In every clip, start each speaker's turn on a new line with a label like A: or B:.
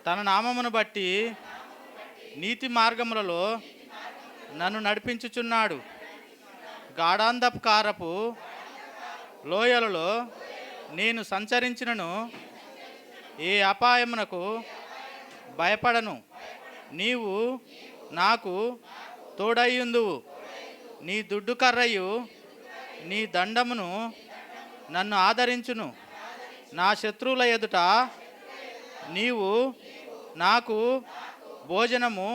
A: తన నామమును బట్టి నీతి మార్గములలో నన్ను నడిపించుచున్నాడు. గాఢాంధకారపు లోయలలో నేను సంచరించినను ఏ అపాయమునకు భయపడను. నీవు నాకు తోడయ్యుందువు. నీ దుడ్డు కర్రయు నీ దండమును నన్ను ఆదరించును. నా శత్రువుల ఎదుట నీవు నాకు భోజనము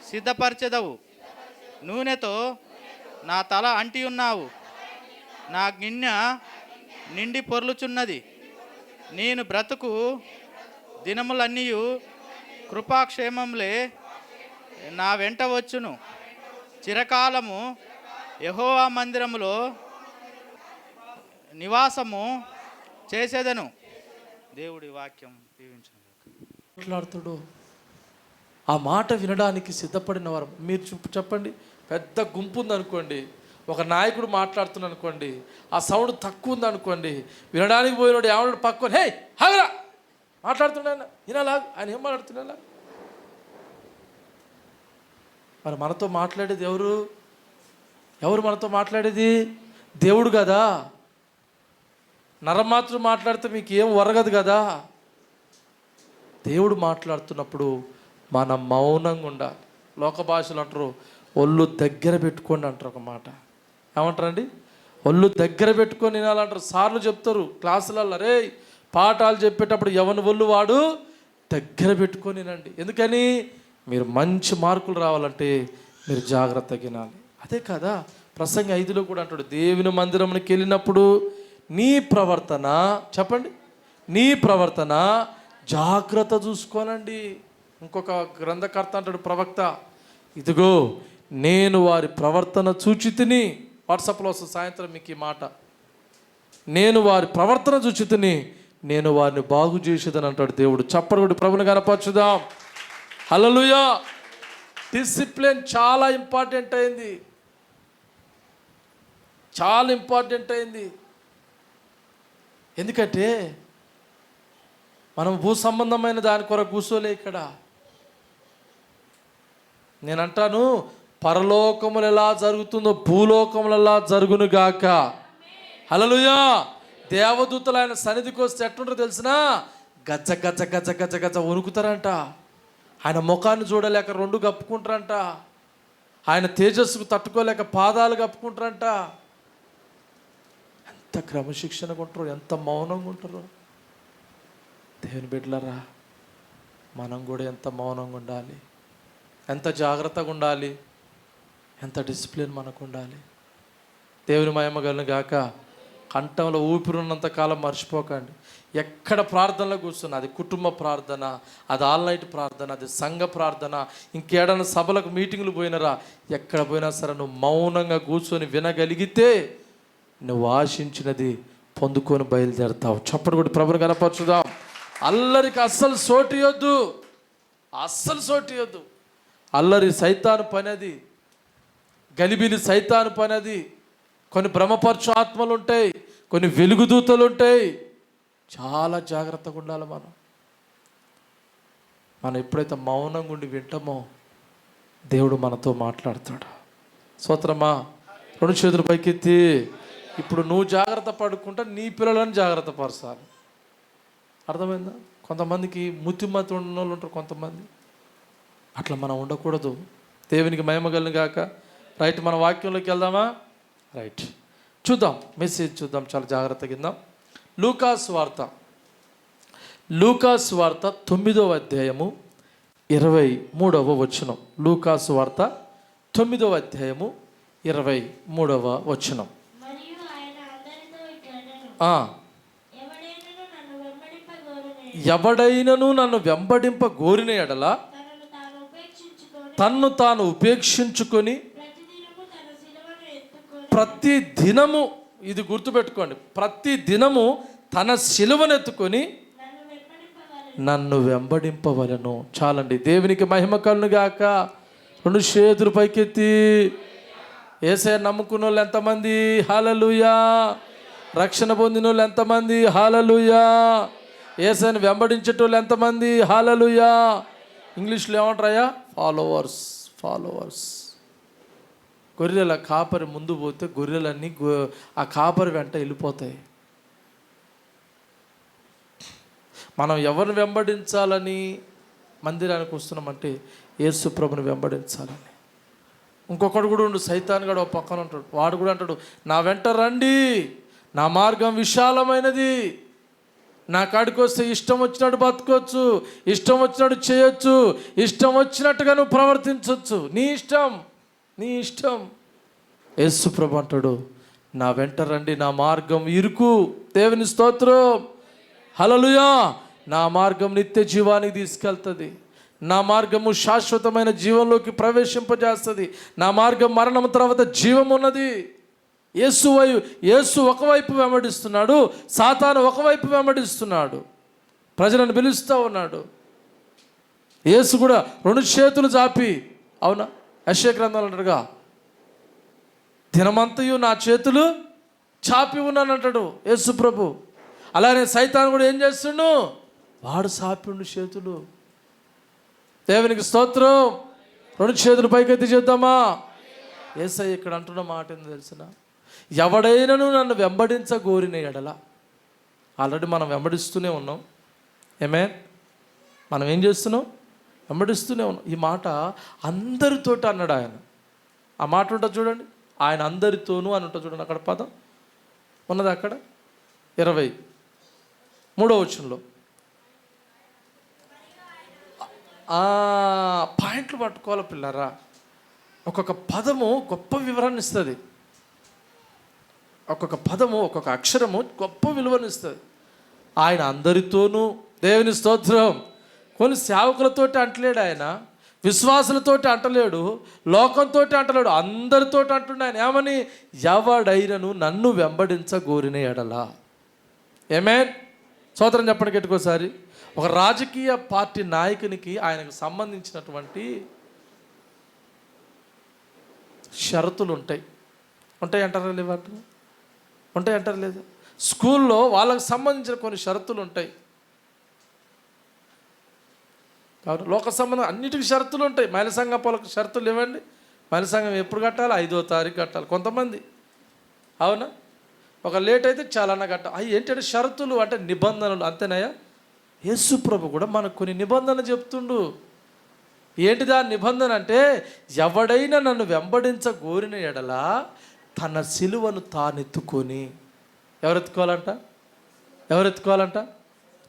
A: సిద్ధపరచెదవు. నూనెతో నా తల అంటి ఉన్నావు. నా గిన్నె నిండి పొర్లుచున్నది. నేను బ్రతుకు దినములన్నీ కృపాక్షేమములే నా వెంట వచ్చును. చిరకాలము యెహోవా మందిరములో నివాసము చేసేదను. దేవుడి వాక్యం దీవించును.
B: మాట్లాడుతాడు. ఆ మాట వినడానికి సిద్ధపడిన వారు మీరు చెప్పండి. పెద్ద గుంపు ఉందనుకోండి, ఒక నాయకుడు మాట్లాడుతున్నాడు అనుకోండి, ఆ సౌండ్ తక్కువ ఉందనుకోండి, వినడానికి పోయినాడు ఏమన్నాడు పక్కన, హే హాగరా మాట్లాడుతున్నాడు వినాలా, ఆయన ఏం మాట్లాడుతున్నా. మరి మనతో మాట్లాడేది ఎవరు? మనతో మాట్లాడేది దేవుడు కదా. నరమాత్రుడు మాట్లాడితే మీకు ఏం ఒరగదు కదా. దేవుడు మాట్లాడుతున్నప్పుడు మనం మౌనంగా ఉండాలి. లోక భాషలు అంటారు ఒళ్ళు దగ్గర పెట్టుకోండి అంటారు. ఒక మాట ఏమంటారండి? ఒళ్ళు దగ్గర పెట్టుకొని వినాలంటారు. సార్లు చెప్తారు క్లాసులలో, రే పాఠాలు చెప్పేటప్పుడు ఎవరి ఒళ్ళు వాడు దగ్గర పెట్టుకొని వినండి. ఎందుకని? మీరు మంచి మార్కులు రావాలంటే మీరు జాగ్రత్తగా వినాలి. అదే కదా ప్రసంగి 5లో కూడా అంటాడు, దేవుని మందిరంకి వెళ్ళినప్పుడు నీ ప్రవర్తన, చెప్పండి, నీ ప్రవర్తన జాగ్రత్త చూసుకోనండి. ఇంకొక గ్రంథకర్త అంటాడు, ప్రవక్త, ఇదిగో నేను వారి ప్రవర్తన చూచితిని. వాట్సాప్లో వస్తుంది సాయంత్రం మీకు ఈ మాట. నేను వారి ప్రవర్తన చూచితిని, నేను వారిని బాగు చేసేదని అంటాడు దేవుడు. చప్పటి ప్రభుని కనపరచుదాం. హల్లెలూయా. డిసిప్లిన్ చాలా ఇంపార్టెంట్ అయింది. చాలా ఇంపార్టెంట్ అయింది. ఎందుకంటే మనం భూ సంబంధమైన దాని కొరకు కూర్చోలే. ఇక్కడ నేనంటాను, పరలోకములు ఎలా జరుగుతుందో భూలోకములు ఎలా జరుగునుగాక. హల్లెలూయా. దేవదూతలు ఆయన సన్నిధికి వస్తే ఎట్లుంటారో తెలిసినా, గజ్జ గజ్జ గజ్జ గజ్జ గజ్జ వణుకుతారంట. ఆయన ముఖాన్ని చూడలేక రెండు కప్పుకుంటారంట. ఆయన తేజస్సుకు తట్టుకోలేక పాదాలు కప్పుకుంటారంట. ఎంత క్రమశిక్షణగా ఉంటారో, ఎంత మౌనంగా ఉంటారో. దేవుని బిడ్డలారా, మనం కూడా ఎంత మౌనంగా ఉండాలి, ఎంత జాగ్రత్తగా ఉండాలి, ఎంత డిసిప్లిన్ మనకు ఉండాలి. దేవుని మహిమ గాక. కంఠంలో ఊపిరిన్నంత కాలం మర్చిపోకండి. ఎక్కడ ప్రార్థనలో కూర్చున్నా, అది కుటుంబ ప్రార్థన, అది ఆల్ నైట్ ప్రార్థన, అది సంఘ ప్రార్థన, ఇంకేడన్నా సభలకు మీటింగ్లు పోయినరా, ఎక్కడ పోయినా సరే నువ్వు మౌనంగా కూర్చొని వినగలిగితే నువ్వు ఆశించినది పొందుకొని బయలుదేరుతావు. చప్పటి కూడా ప్రభుని కనపరచుదాం. అల్లరికి అస్సలు సోటియొద్దు, అస్సలు సోటియొద్దు. అల్లరి సైతాను పని అది, గలిబిలి సైతాను పని అది. కొన్ని భ్రమపరచు ఆత్మలు ఉంటాయి, కొన్ని వెలుగుదూతలు ఉంటాయి. చాలా జాగ్రత్తగా ఉండాలి. మనం ఎప్పుడైతే మౌనంగా ఉండి వింటామో దేవుడు మనతో మాట్లాడతాడు. స్తోత్రమా. రెండు చేతులు పైకెత్తి. ఇప్పుడు నువ్వు జాగ్రత్త పడుకుంటా, నీ పిల్లలను జాగ్రత్త పరచాలి. అర్థమైందా? కొంతమందికి ముత్తిమతి ఉన్న వాళ్ళు ఉంటారు, కొంతమంది అట్లా మనం ఉండకూడదు. దేవునికి మహిమ కలుగును గాక. రైట్, మన వాక్యంలోకి వెళ్దామా? రైట్, చూద్దాం, మెసేజ్ చూద్దాం, చాలా జాగ్రత్తగా విందాం. లూకాసు వార్త 9వ అధ్యాయము 23వ వచనం. లూకాసు వార్త 9వ అధ్యాయము 23వ వచనం. ఎవడైనను నన్ను వెంబడింప గోరిన ఎడల తన్ను తాను ఉపేక్షించుకొని ప్రతి దినము, ఇది గుర్తుపెట్టుకోండి, ప్రతి దినము తన సిలువనెత్తుకొని నన్ను వెంబడింపవలను. చాలండి. దేవునికి మహిమ కలుగును గాక. రెండు చేతులు పైకెత్తి. యేసయ్య నమ్ముకున్న వాళ్ళు ఎంతమంది? హల్లెలూయా. రక్షణ పొందిన వాళ్ళు ఎంతమంది? హల్లెలూయా. యేసయ్యను వెంబడించేటోళ్ళు ఎంతమంది? హల్లెలూయా. ఇంగ్లీష్లో ఏమంటారయ్యా? ఫాలోవర్స్. ఫాలోవర్స్. గొర్రెల కాపరి ముందు పోతే గొర్రెలన్నీ ఆ కాపరి వెంట వెళ్ళిపోతాయి. మనం ఎవరిని వెంబడించాలని మందిరానికి వస్తున్నామంటే యేసు ప్రభుని వెంబడించాలని. ఇంకొకడు కూడా ఉండు, సైతాన్ గడు ఒక పక్కన ఉంటాడు. వాడు కూడా అంటాడు, నా వెంట రండి, నా మార్గం విశాలమైనది, నా కాడికి వస్తే ఇష్టం వచ్చినట్టు బతకొచ్చు, ఇష్టం వచ్చినట్టు చేయొచ్చు, ఇష్టం వచ్చినట్టుగా నువ్వు ప్రవర్తించవచ్చు, నీ ఇష్టం, నీ ఇష్టం. యేసు ప్రభు అంటాడు, నా వెంట రండి, నా మార్గం ఇరుకు. దేవుని స్తోత్రం. హల్లెలూయా. నా మార్గం నిత్య జీవానికి తీసుకెళ్తుంది. నా మార్గము శాశ్వతమైన జీవంలోకి ప్రవేశింపజేస్తుంది. నా మార్గం మరణం తర్వాత జీవం ఉన్నది. యేసు ఒకవైపు వెంబడిస్తున్నాడు, సాతాను ఒకవైపు వెంబడిస్తున్నాడు. ప్రజలను పిలుస్తూ ఉన్నాడు. యేసు కూడా రెండు చేతులు చాపి, అవునా, యెషయా గ్రంథంలో అంటాడుగా, దినమంతయు నా చేతులు చాపి ఉన్నానంటాడు యేసు ప్రభు. అలానే సైతాను కూడా ఏం చేస్తుండు? వాడు చాపిండు చేతులు. దేవునికి స్తోత్రం. రెండు చేతులు పైకెత్తి చేద్దామా? యేసయ్య ఇక్కడ అంటున్న మాట ఏందో తెలిసిన, ఎవడైనను నన్ను వెంబడించగోరిన ఎడల. ఆల్రెడీ మనం వెంబడిస్తూనే ఉన్నాం. మనం ఏం చేస్తున్నాం? వెంబడిస్తూనే ఉన్నాం. ఈ మాట అందరితోటి అన్నాడు ఆయన. ఆ మాట ఉంటుంది చూడండి, ఆయన అందరితోనూ అని ఉంటుంది చూడండి. అక్కడ పదం ఉన్నది, అక్కడ 23వ వచనంలో పాయింట్లు పట్టుకోవాలి పిల్లరా. ఒక్కొక్క పదము గొప్ప వివరాన్ని ఇస్తుంది. ఒక్కొక్క పదము, ఒక్కొక్క అక్షరము గొప్ప విలువనిస్తుంది. ఆయన అందరితోనూ. దేవుని స్తోత్రం. కొన్ని సేవకులతోటి అంటలేడు ఆయన, విశ్వాసులతోటి అంటలేడు, లోకంతో అంటలేడు, అందరితోటి అంటుండే ఆయన. ఏమని? ఎవడైనను నన్ను వెంబడించగోరిన ఎడలా. ఆమేన్. స్తోత్రం చెప్పండి గట్టికోసారి. ఒక రాజకీయ పార్టీ నాయకునికి ఆయనకు సంబంధించినటువంటి షరతులు ఉంటాయి. అంటారా లేవా? అంటారా లేదా? స్కూల్లో వాళ్ళకు సంబంధించిన కొన్ని షరతులు ఉంటాయి. అవును, లోక సంబంధం అన్నిటికీ షరతులు ఉంటాయి. మహిళా సంఘం వాళ్ళకి షరతులు ఇవ్వండి. మహిళా సంఘం ఎప్పుడు కట్టాలి? 5వ తారీఖు కట్టాలి కొంతమంది, అవునా? ఒక లేట్ అయితే చాలానా కట్టాలి. అవి ఏంటంటే షరతులు, అంటే నిబంధనలు, అంతేనాయా? యేసు ప్రభు కూడా మనకు కొన్ని నిబంధనలు చెప్తుండు. ఏంటిదా నిబంధన అంటే, ఎవడైనా నన్ను వెంబడించగోరిన ఎడల తన సిలువను తానెత్తుకొని. ఎవరెత్తుకోవాలంట? ఎవరెత్తుకోవాలంట?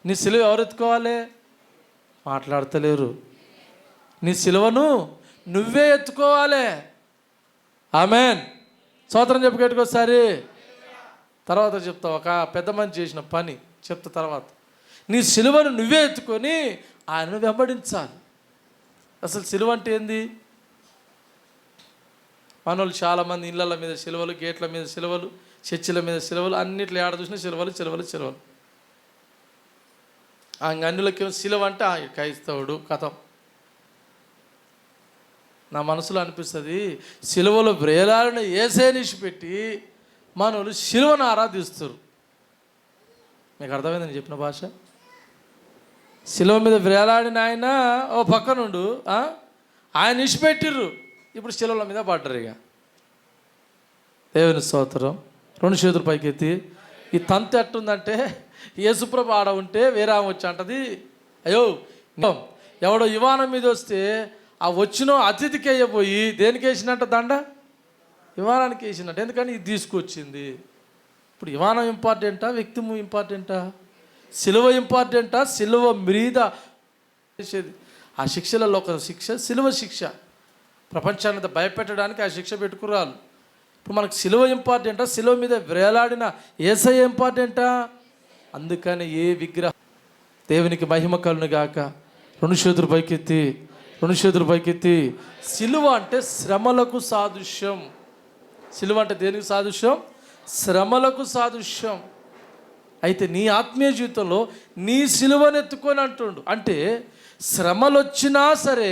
B: నీ సిలువ ఎవరెత్తుకోవాలి? మాట్లాడతలేరు. నీ సిలువను నువ్వే ఎత్తుకోవాలి. ఆమెన్. స్తోత్రం చెప్పుకోసారి. తర్వాత చెప్తా, ఒక పెద్ద మనిషి చేసిన పని చెప్తా తర్వాత. నీ సిలువను నువ్వే ఎత్తుకొని ఆయనను వెంబడించాలి. అసలు సిలువ అంటే ఏంది? మనోళ్ళు చాలామంది ఇళ్ళ మీద సిలువలు, గేట్ల మీద సిలువలు, చర్చిల మీద సిలువలు, అన్నిట్లో ఏడ చూసినా సిలువలు సిలువలు సిలువలు. ఆ అన్నిలకి సిలువ అంటే క్రైస్తవుడు కథం. నా మనసులో అనిపిస్తుంది, సిలువలో వ్రేలాడిన యేసయ్యను విడిచిపెట్టి మనోళ్ళు సిలువను ఆరాధిస్తారు. మీకు అర్థమైందని చెప్పిన భాష? సిలువ మీద వ్రేలాడిన ఆయన ఓ పక్కనుండు, ఆయన విడిచిపెట్టిర్రు, ఇప్పుడు సిలువల మీద పడ్డరు. ఇక దేవుని స్తోత్రం. 2 చేతులు పైకెత్తి. ఈ తంతు ఎట్టుందంటే, యేసుప్రభు ఆడ ఉంటే వేరే ఆమె వచ్చి అంటది, అయ్యో ఎవడో విమానం మీద వస్తే ఆ వచ్చిన అతిథికి అయ్యపోయి దేనికి వేసినట్ట దండ? విమానానికి వేసినట్టు. ఎందుకని ఇది తీసుకొచ్చింది. ఇప్పుడు విమానం ఇంపార్టెంటా, వ్యక్తి ఇంపార్టెంటా? సిలువ ఇంపార్టెంటా? సిలువ మీద చేసేది ఆ శిక్షలలో ఒక శిక్ష సిలువ శిక్ష. ప్రపంచాన్ని భయపెట్టడానికి ఆ శిక్ష పెట్టుకురాలు. ఇప్పుడు మనకు సిలువ ఇంపార్టెంటా, సిలువ మీద వేలాడిన యేసయ్య ఇంపార్టెంటా? అందుకని ఏ విగ్రహం, దేవునికి మహిమ కలుగును గాక. 2 చేతులు పైకెత్తి, 2 చేతులు పైకెత్తి. సిలువ అంటే శ్రమలకు సాదృశ్యం. సిలువ అంటే దేనికి సాదృశ్యం? శ్రమలకు సాదృశ్యం. అయితే నీ ఆత్మీయ జీవితంలో నీ సిలువను ఎత్తుకొని అంటుండు. అంటే శ్రమలు వచ్చినా సరే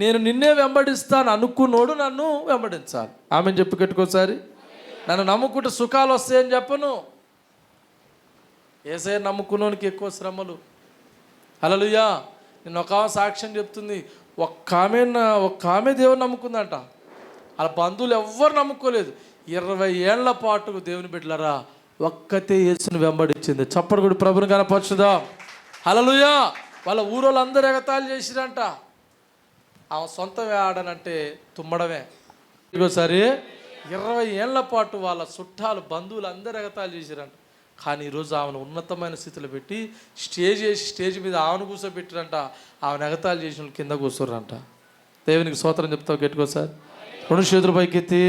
B: నేను నిన్నే వెంబడిస్తాను అనుకున్నోడు నన్ను వెంబడించాలి. ఆమె చెప్పి కట్టుకోసారి. నన్ను నమ్ముకుంటే సుఖాలు వస్తాయని చెప్పను. యేసయ్య నమ్ముకున్నోనికి ఎక్కువ శ్రమలు. హల్లెలూయా. నేను ఒక సాక్ష్యం చెప్తుంది. ఒక్క ఆమె దేవుని నమ్ముకుందంట. వాళ్ళ బంధువులు ఎవ్వరు నమ్ముకోలేదు. 20 ఏళ్ల పాటు దేవుని బిడ్డలారా ఒక్కతే యేసుని వెంబడించింది. చప్పటి కూడా ప్రభుని కనపరచుదాం. హల్లెలూయా. వాళ్ళ ఊరోళ్ళందరూ ఎగతాళి చేసిరంట. ఆమె సొంతం ఆడనంటే తుమ్మడమే. ఇంకోసారి 20 ఏళ్ల పాటు వాళ్ళ చుట్టాలు బంధువులు అందరూ ఎగతాళి చేసిరంట. కానీ ఈరోజు ఆమెను ఉన్నతమైన స్థితిలో పెట్టి స్టేజ్ మీద ఆమెను కూర్చోబెట్టిరంట. ఆమెను ఎగతాళి చేసిన వాళ్ళు కింద కూర్చోరంట. దేవునికి స్తోత్రం చెప్తావు గట్టికోసారి. 2 చేతుల పైకెత్తి.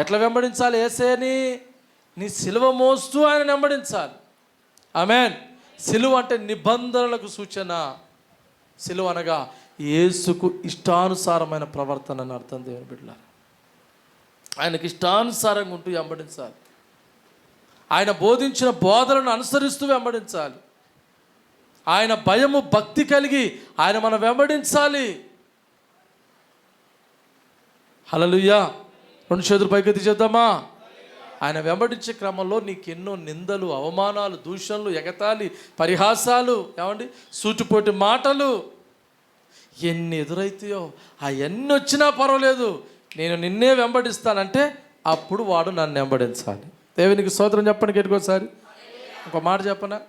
B: ఎట్లా వెంబడించాలి యేసయ్యని? నీ సిలువ మోస్తూ ఆయన వెంబడించాలి. ఆమేన్. సిలువ అంటే నిబంధనలకు సూచన. సిలువ అనగా యేసుకు ఇష్టానుసారమైన ప్రవర్తన అని అర్థం. దేవుని బిడ్డలారా, ఆయనకి ఇష్టానుసారంగా ఉంటూ వెంబడించాలి. ఆయన బోధించిన బోధనను అనుసరిస్తూ వెంబడించాలి. ఆయన భయము భక్తి కలిగి ఆయన మనం వెంబడించాలి. హల్లెలూయా. 2 చేతులు పైకెత్తి చేద్దామా. ఆయన వెంబడించే క్రమంలో నీకు ఎన్నో నిందలు, అవమానాలు, దూషణలు, ఎగతాళి, పరిహాసాలు, ఏమండి సూటిపోటి మాటలు ఎన్ని ఎదురైతాయో అవన్నీ వచ్చినా పర్వాలేదు, నేను నిన్నే వెంబడిస్తానంటే అప్పుడు వాడు నన్ను వెంబడించాలి. దేవునికి స్తోత్రం చెప్పండి గట్టికోసారి. ఒక మాట చెప్పనా?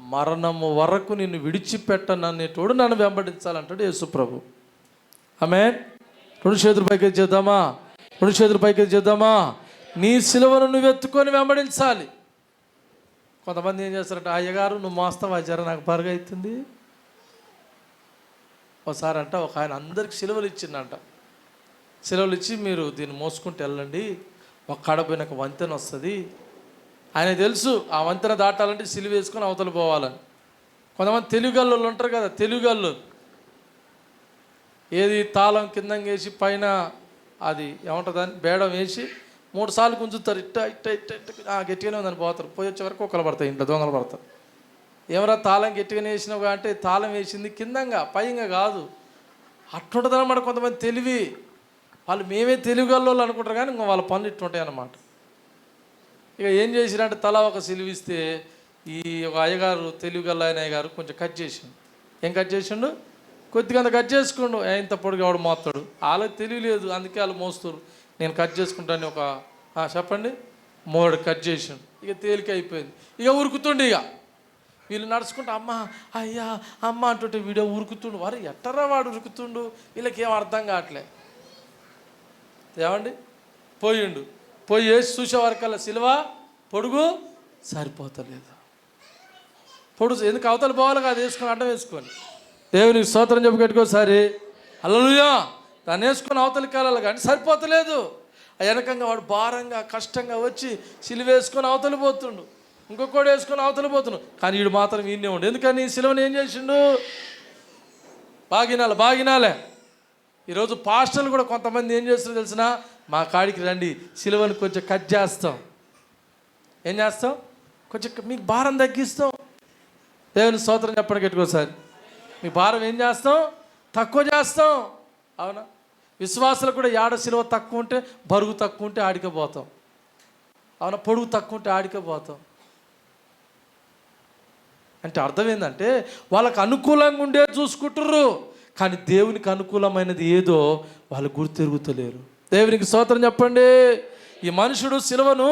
B: మరణము వరకు నిన్ను విడిచిపెట్టననేటోడు నన్ను వెంబడించాలంటాడు యేసు ప్రభు. ఆమేన్. 2 చేతులు పైకి చేద్దామా. 2 చేతులు పైకి చేద్దామా. నీ సిలువను నువ్వు ఎత్తుకొని వెంబడించాలి. కొంతమంది ఏం చేస్తారంటే, అయ్యగారు నువ్వు మోస్తావా జర నాకు పరుగు అవుతుంది. ఒకసారి అంట ఒక ఆయన అందరికి సిలువలు ఇచ్చిందంట. సిలువలు ఇచ్చి మీరు దీన్ని మోసుకుంటూ వెళ్ళండి, ఒక కడపోయినాక వంతెన వస్తుంది. ఆయన తెలుసు ఆ వంతెన దాటాలంటే సిలువ వేసుకొని అవతల పోవాలని. కొంతమంది తెలుగుగల్లు ఉంటారు కదా, తెలుగుగల్లు ఏది తాళం కింద వేసి పైన అది ఏమంటుందని బేడం వేసి 3 సార్లు గుంజుతారు. ఇట్ట ఇట్ట ఇట్ట ఇట్ట గట్టిగానే ఉందని పోతారు. పోయి వచ్చే వరకు ఒకరు పడతాయి, ఇంట్లో దొంగలు పడతారు. ఏమరా తాళం గట్టిగానే వేసినావు అంటే తాళం వేసింది కిందంగా పైగా కాదు. అట్టుంటుందన్నమాట కొంతమంది తెలివి. వాళ్ళు మేమే తెలుగుగల్లో అనుకుంటారు కానీ ఇంకా వాళ్ళ పనులు ఇట్టుంటాయి అన్నమాట. ఇక ఏం చేసిరంటే తలా ఒక సిలువిస్తే ఈ ఒక అయ్యగారు తెలుగుగల్ల ఆయన అయ్యగారు కొంచెం కట్ చేసిండు. ఏం కట్ చేసిండు? కొద్దిగా అంత కట్ చేసుకోండు, ఇంత పొడిగా వాడు మోస్తాడు. వాళ్ళకి తెలియలేదు, అందుకే వాళ్ళు మోస్తారు. నేను కట్ చేసుకుంటాను ఒక చెప్పండి 3 కట్ చేసాను, ఇక తేలిక అయిపోయింది. ఇక ఉరుకుతుండే, ఇక వీళ్ళు నడుచుకుంటూ అమ్మ అయ్యా అమ్మ అంటుంటే వీడియో ఉరుకుతుండు. వారు ఎట్టరా వాడు ఉరుకుతుండు, వీళ్ళకి ఏం అర్థం కావట్లే. ఏమండి పోయి వేసి చూసేవారికల్లా సిలువ పొడుగు సరిపోతలేదు. పొడుగు ఎందుకు అవతల పోవాలి కాదు, వేసుకొని అడ్డం వేసుకొని దేవునికి స్తోత్రం చెప్పి కట్టుకోసారి హల్లెలూయా. దాన్ని వేసుకొని అవతలికి వెళ్ళాలి కానీ సరిపోతలేదు. వెనకంగా వాడు భారంగా కష్టంగా వచ్చి సిలువ వేసుకొని అవతలి పోతుండు, ఇంకొకటి వేసుకొని అవతలి పోతుండు. కానీ వీడు మాత్రం వీడినే ఉండు. ఎందుకని సిలువను ఏం చేసిండు? బాగినాలే. ఈరోజు పాస్టర్లు కూడా కొంతమంది ఏం చేస్తారో తెలిసిన, మా కాడికి రండి సిలువను కొంచెం కట్ చేస్తాం. ఏం చేస్తాం? కొంచెం మీకు భారం తగ్గిస్తాం. దేవుని స్తోత్రం చెప్పండి గట్టుకోసారి. మీ భారం ఏం చేస్తాం? తక్కువ చేస్తాం. అవునా? విశ్వాసాలు కూడా ఏడ సిలువ తక్కువ ఉంటే, బరువు తక్కువ ఉంటే ఆడికే పోతాం. అవునా? పొడుగు తక్కువ ఉంటే ఆడికే పోతాం. అంటే అర్థం ఏంటంటే వాళ్ళకు అనుకూలంగా ఉండే చూసుకుంటుర్రు, కానీ దేవునికి అనుకూలమైనది ఏదో వాళ్ళు గుర్తెరుగుతలేరు. దేవునికి స్తోత్రం చెప్పండి. ఈ మనుషుడు సిలువను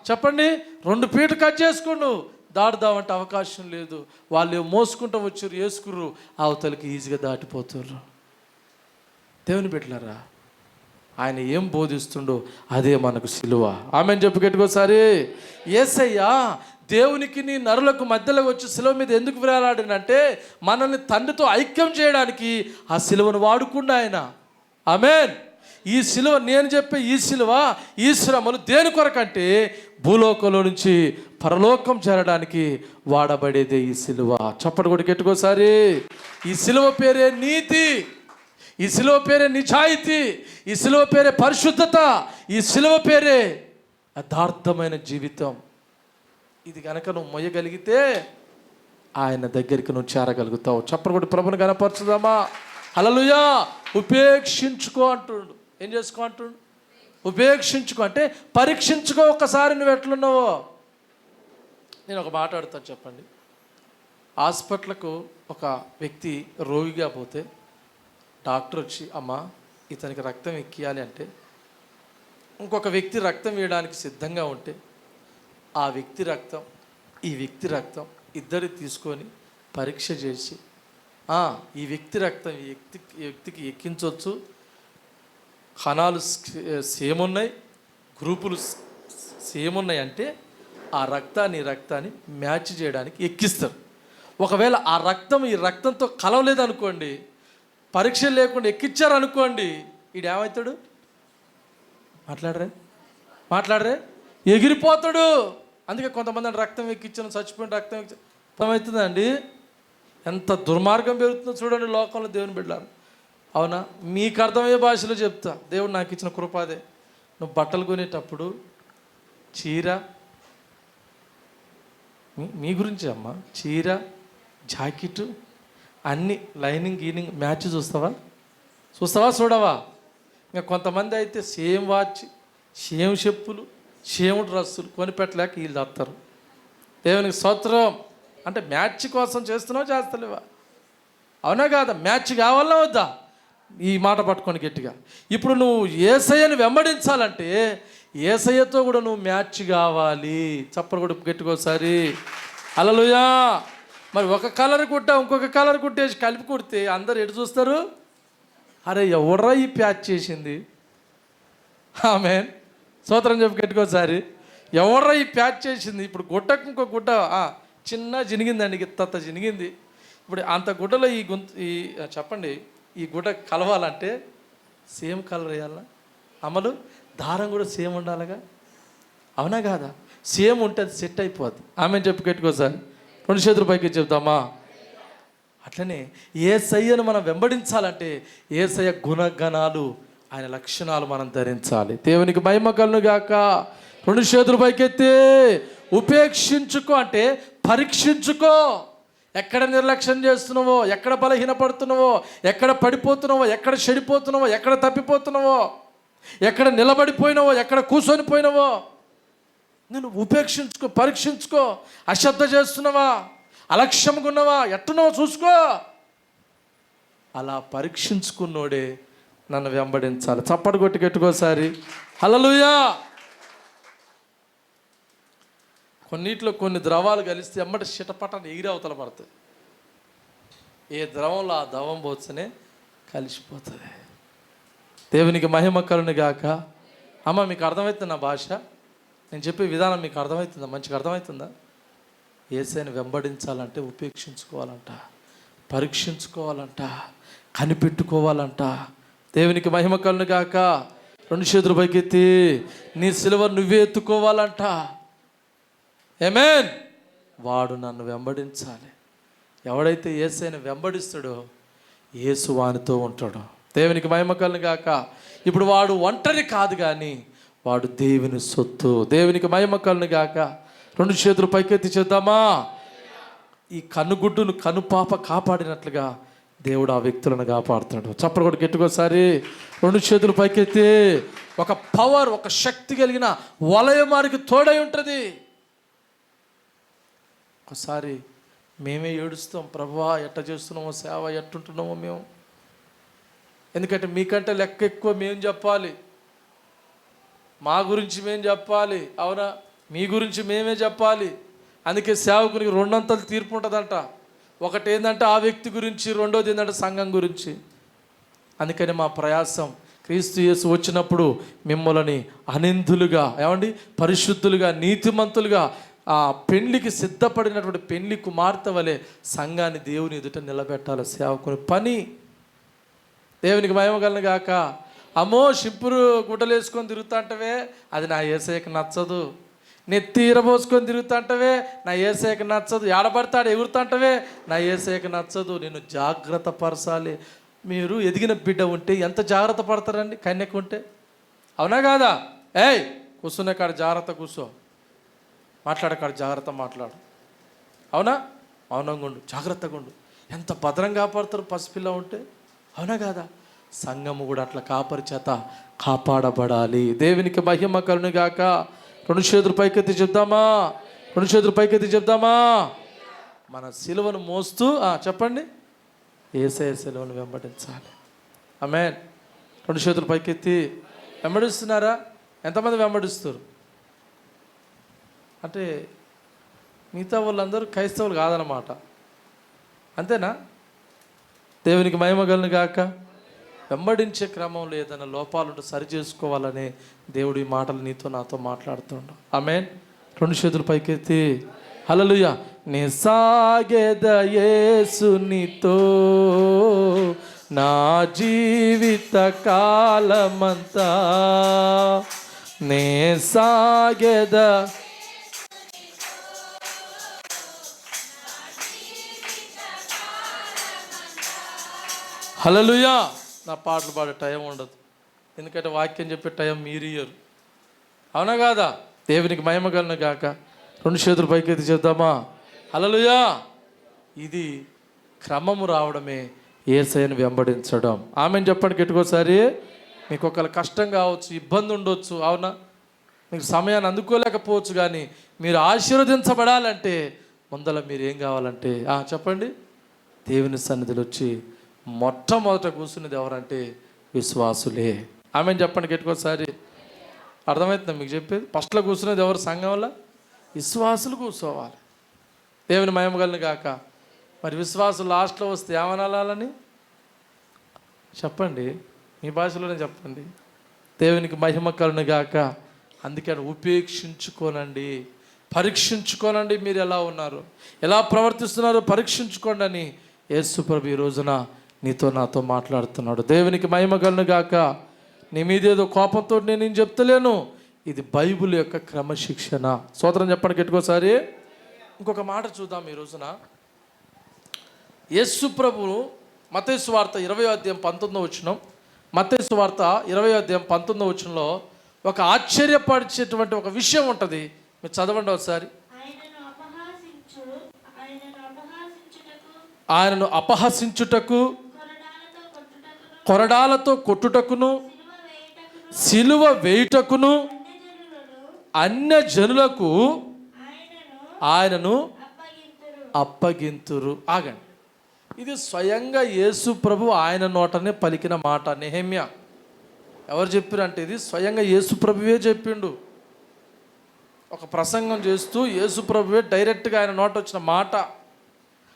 B: చెప్పండి 2 ఫీట్లు కట్ చేసుకుండు, దాటుదామంటే అవకాశం లేదు. వాళ్ళు మోసుకుంటూ వచ్చారు, వేసుకుర్రు, అవతలకి ఈజీగా దాటిపోతుర్రు. దేవుని బిడ్డలారా, ఆయన ఏం బోధిస్తుండో అదే మనకు సిలువ. ఆమెను చెప్పి గట్టుకోసారి. యేసయ్య దేవునికి నీ నరులకు మధ్యలో వచ్చి సిలువ మీద ఎందుకు వేలాడినంటే మనల్ని తండ్రితో ఐక్యం చేయడానికి ఆ సిలువను వాడుకుండా ఆయన. ఆమేన్. ఈ సిలువ, నేను చెప్పే ఈ సిలువ, ఈ శ్రమలు దేని కొరకంటే భూలోకంలో నుంచి పరలోకం చేరడానికి వాడబడేదే ఈ సిలువ. చప్పటి కొట్టి గట్టుకోసారి. ఈ సిలువ పేరే నీతి, ఈ సిలువ పేరే నిజాయితీ, ఈ సిలువ పేరే పరిశుద్ధత, ఈ సిలువ పేరే యథార్థమైన జీవితం. ఇది కనుక నువ్వు మొయ్యగలిగితే ఆయన దగ్గరికి నువ్వు చేరగలుగుతావు. చప్పటి కొట్టి ప్రభుని కనపరచుదామా? హల్లెలూయా. ఉపేక్షించుకో అంటుండు. ఏం చేసుకో అంటుండు? ఉపేక్షించుకో అంటే పరీక్షించుకో ఒక్కసారి నువ్వు ఎట్లున్నావో. నేను ఒక మాట అడుగుతాను, చెప్పండి. హాస్పిటల్కు ఒక వ్యక్తి రోగిగా పోతే డాక్టర్ వచ్చి అమ్మ ఇతనికి రక్తం ఎక్కియాలి అంటే, ఇంకొక వ్యక్తి రక్తం వేయడానికి సిద్ధంగా ఉంటే ఆ వ్యక్తి రక్తం ఈ వ్యక్తి రక్తం ఇద్దరు తీసుకొని పరీక్ష చేసి ఈ వ్యక్తి రక్తం ఈ వ్యక్తికి ఎక్కించవచ్చు, కణాలు సేమ్ ఉన్నాయి, గ్రూపులు సేమ్ ఉన్నాయి అంటే ఆ రక్తాన్ని మ్యాచ్ చేయడానికి ఎక్కిస్తారు. ఒకవేళ ఆ రక్తం ఈ రక్తంతో కలవలేదనుకోండి, పరీక్ష లేకుండా ఎక్కించారనుకోండి, ఈడేమవుతాడు? మాట్లాడరే ఎగిరిపోతాడు. అందుకే కొంతమంది రక్తం ఎక్కించిన చచ్చిపోయిన రక్తం అర్థమవుతుందండి. ఎంత దుర్మార్గం పెరుగుతుందో చూడండి లోకంలో. దేవుని బిడ్డలారా, అవునా? మీకు అర్థమయ్యే భాషలో చెప్తా. దేవుడు నాకు ఇచ్చిన కృపాదే. నువ్వు బట్టలు కొనేటప్పుడు చీర, మీ గురించి అమ్మ, చీర జాకెట్ అన్నీ లైనింగ్ గీనింగ్ మ్యాచ్ చూడవా? ఇంకా కొంతమంది అయితే సేమ్ వాచ్, సేమ్ చెప్పులు, సేమ్ డ్రస్సులు కొనిపెట్టలేక వీళ్ళు చేస్తారు. దేవునికి స్తోత్రం. అంటే మ్యాచ్ కోసం చేస్తలేవా? అవునా కాదా? మ్యాచ్ కావాలా వద్దా? ఈ మాట పట్టుకొని గట్టిగా. ఇప్పుడు నువ్వు యేసయ్యను వెంబడించాలంటే యేసయ్యతో కూడా నువ్వు మ్యాచ్ కావాలి. చప్పలు కూడా గట్టికోసారి హల్లెలూయా. మరి ఒక కలర్ కుట్ట ఇంకొక కలర్ కుట్టేసి కలిపి కుడితే అందరు ఎటు చూస్తారు? అరే ఎవడ్రా ఈ ప్యాచ్ చేసింది? ఆమేన్. స్తోత్రం చెప్పి గట్టికోసారి. ఎవడ్రా ఈ ప్యాచ్ చేసింది? ఇప్పుడు గుట్టకు ఇంకో గుడ్డ చిన్న జినిగిందండి, ఇంత జినిగింది. ఇప్పుడు అంత గుడ్డలో చెప్పండి, ఈ గుడ్డ కలవాలంటే సేమ్ కలర్ వేయాలా? అమలు దారం కూడా సేమ్ ఉండాలిగా, అవునా కాదా? సేమ్ ఉంటే అది సెట్ అయిపోద్ది. ఆమెను చెప్పి గట్టికోసారి 2 చేతుల పైకి చెప్తామా? అట్లనే యేసయ్యను మనం వెంబడించాలంటే యేసయ్య గుణగణాలు, ఆయన లక్షణాలు మనం ధరించాలి. దేవునికి మహిమ కలుగును గాక. 2 చేతుల పైకెత్తి ఉపేక్షించుకో అంటే పరీక్షించుకో. ఎక్కడ నిర్లక్ష్యం చేస్తున్నావో, ఎక్కడ బలహీనపడుతున్నావో, ఎక్కడ పడిపోతున్నావో, ఎక్కడ చెడిపోతున్నావో, ఎక్కడ తప్పిపోతున్నావో, ఎక్కడ నిలబడిపోయినావో, ఎక్కడ కూర్చొని పోయినావో నేను ఉపేక్షించుకో, పరీక్షించుకో. అశ్రద్ధ చేస్తున్నావా, అలక్ష్యంగా ఉన్నావా, ఎట్టున్నావో చూసుకో. అలా పరీక్షించుకున్నోడే నన్ను వెంబడించాలి. చప్పటి కొట్టి గట్టుకోసారి హల్లెలూయా. కొన్నిట్లో కొన్ని ద్రవాలు కలిస్తే ఎమ్మటి చిటపటని ఎగిరి అవతల పడతాయి. ఏ ద్రవంలో ఆ ద్రవం పోతేనే కలిసిపోతుంది. దేవునికి మహిమ కలుగును గాక. అమ్మ, మీకు అర్థమవుతుంది నా భాష? నేను చెప్పే విధానం మీకు అర్థమవుతుందా? మంచిగా అర్థమవుతుందా? యేసయ్యను వెంబడించాలంటే ఉపేక్షించుకోవాలంట, పరీక్షించుకోవాలంట, కనిపెట్టుకోవాలంట. దేవునికి మహిమ కలుగును గాక. 2 చేతులు పైకెత్తి నీ సిలువ నువ్వే ఎత్తుకోవాలంట. ఆమేన్. వాడు నన్ను వెంబడించాలి. ఎవడైతే యేసయ్యను వెంబడిస్తాడో యేసు వానితో ఉంటాడు. దేవునికి మహిమ కలుగును గాక. ఇప్పుడు వాడు ఒంటరి కాదు, కానీ వాడు దేవుని సొత్తు. దేవునికి మహిమ కలుగును గాక. 2 చేతులు పైకెత్తి చేద్దామా? ఈ కనుగుడ్డును కనుపాప కాపాడినట్లుగా దేవుడు ఆ వ్యక్తులను కాపాడుతాడు. చప్పలు కూడా గట్టికోసారి 2 చేతులు పైకెత్తి. ఒక పవర్, ఒక శక్తి కలిగిన వలయం వారికి తోడై ఉంటుంది. ఒకసారి మేమే ఏడుస్తాం, ప్రభువా ఎట్ట చేస్తున్నామో సేవ, ఎట్టుంటున్నామో మేము. ఎందుకంటే మీకంటే లెక్క ఎక్కువ మేము చెప్పాలి, మా గురించి మేము చెప్పాలి, అవునా? మీ గురించి మేమే చెప్పాలి. అందుకే సేవకునికి 2 అంతలు తీర్పు ఉంటుందంట. ఒకటి ఏంటంటే ఆ వ్యక్తి గురించి, రెండోది ఏంటంటే సంఘం గురించి. అందుకని మా ప్రయాసం క్రీస్తు యేసు వచ్చినప్పుడు మిమ్మల్ని అనిందులుగా, ఏమండి, పరిశుద్ధులుగా, నీతిమంతులుగా, ఆ పెళ్లికి సిద్ధపడినటువంటి పెళ్లి కుమార్తె వలె సంఘాన్ని దేవుని ఎదుట నిలబెట్టాలి. సేవకుని పని. దేవునికి మహిమ కలుగును గాక. అమ్మో, సింపురు గుడ్డలు వేసుకొని తిరుగుతా అంటవే, అది నా యేసయ్యకి నచ్చదు. నెత్తి ఇరబోసుకొని తిరుగుతా అంటవే, నా యేసయ్యకి నచ్చదు. ఏడబడతాడు ఎగురుతా అంటవే, నా యేసయ్యకి నచ్చదు. నేను జాగ్రత్త పరచాలి. మీరు ఎదిగిన బిడ్డ ఉంటే ఎంత జాగ్రత్త పడతారండి? కన్యకు ఉంటే, అవునా కాదా? ఏయ్, కూర్చునే కాడ జాగ్రత్త కూర్చో, మాట్లాడే కాడ జాగ్రత్త మాట్లాడు, అవునా? మౌనంగా ఉండు, జాగ్రత్తగా ఉండు. ఎంత భద్రంగా కాపాడుతారు పసిపిల్ల ఉంటే, అవునా కాదా? సంఘము కూడా అట్లా కాపరి చేత కాపాడబడాలి. దేవునికి మహిమ కలుగును గాక. 2 చేతులు పైకెత్తి చెప్దామా? 2 చేతులు పైకెత్తి చెప్దామా? మన సిలువను మోస్తూ చెప్పండి, యేసయ్య సిలువను వెంబడించాలి. ఆమేన్. 2 చేతులు పైకెత్తి. వెంబడిస్తున్నారా? ఎంతమంది వెంబడిస్తారు? అంటే మిగతా వాళ్ళందరూ క్రైస్తవులు కాదనమాట, అంతేనా? దేవునికి మహిమ కలుగును గాక. వెంబడించే క్రమంలో ఏదైనా లోపాలుంటే సరి చేసుకోవాలని దేవుడు ఈ మాటలు నీతో నాతో మాట్లాడుతుండు. ఆమేన్. 2 చేతులు పైకెత్తి హల్లెలూయా. నే సాగెద యేసునితో నా జీవిత కాలమంతా, నే సాగెద. హల్లెలూయా. నా పాటలు పాడే టైం ఉండదు, ఎందుకంటే వాక్యం చెప్పే టైం మీరు ఇయ్యరు, అవునా కాదా? దేవునికి మహిమ కలుగును గాక. 2 చేతులు పైకెత్తి చేద్దామా? హల్లెలూయా. ఇది క్రమము రావడమే యేసయ్యను వెంబడించడం. ఆమెను చెప్పండి గట్టికోసారి. మీకు ఒకవేళ కష్టం కావచ్చు, ఇబ్బంది ఉండొచ్చు, అవునా? మీకు సమయాన్ని అందుకోలేకపోవచ్చు, కానీ మీరు ఆశీర్వదించబడాలంటే ముందర మీరు ఏం కావాలంటే చెప్పండి, దేవుని సన్నిధిలో వచ్చి మొట్టమొదట కూర్చునేది ఎవరంటే విశ్వాసులే. ఆమెను చెప్పండి గట్టికోసారి. అర్థమవుతుందా మీకు చెప్పేది? ఫస్ట్లో కూర్చునేది ఎవరు? సంఘంలో విశ్వాసులు కూర్చోవాలి. దేవుని మహిమ కలుగును గాక. మరి విశ్వాసులు లాస్ట్లో వస్తే ఏమనాలని చెప్పండి, మీ భాషలోనే చెప్పండి. దేవునికి మహిమ కలుగును గాక. అందుకే ఉపేక్షించుకోనండి, పరీక్షించుకోనండి. మీరు ఎలా ఉన్నారు, ఎలా ప్రవర్తిస్తున్నారు పరీక్షించుకోండి అని యేసు ప్రభు ఈ రోజున నీతో నాతో మాట్లాడుతున్నాడు. దేవునికి మహిమ కలుగును గాక. నీ మీదేదో కోపంతో నేను చెప్తలేను, ఇది బైబిల్ యొక్క క్రమశిక్షణ. స్తోత్రం చెప్పండి గట్టికోసారి. ఇంకొక మాట చూద్దాం ఈ రోజున. యేసు ప్రభువు మత్తయి సువార్త 20వ అధ్యాయం 19వ వచనం, మత్తయి సువార్త 20వ అధ్యాయం 19వ వచనంలో ఒక ఆశ్చర్యపరిచేటువంటి ఒక విషయం ఉంటుంది. మీరు చదవండి ఒకసారి. ఆయనను అపహసించుటకు, కొరడాలతో కొట్టుటకును, సిలువ వేయుటకును అన్య జనులకు ఆయనను అప్పగింతురు. ఆగండి, ఇది స్వయంగా యేసు ప్రభు ఆయన నోటనే పలికిన మాట. నెహెమ్యా ఎవరు చెప్పారంటే ఇది స్వయంగా యేసు ప్రభువే చెప్పిండు. ఒక ప్రసంగం చేస్తూ యేసు ప్రభువే డైరెక్ట్గా ఆయన నోట వచ్చిన మాట.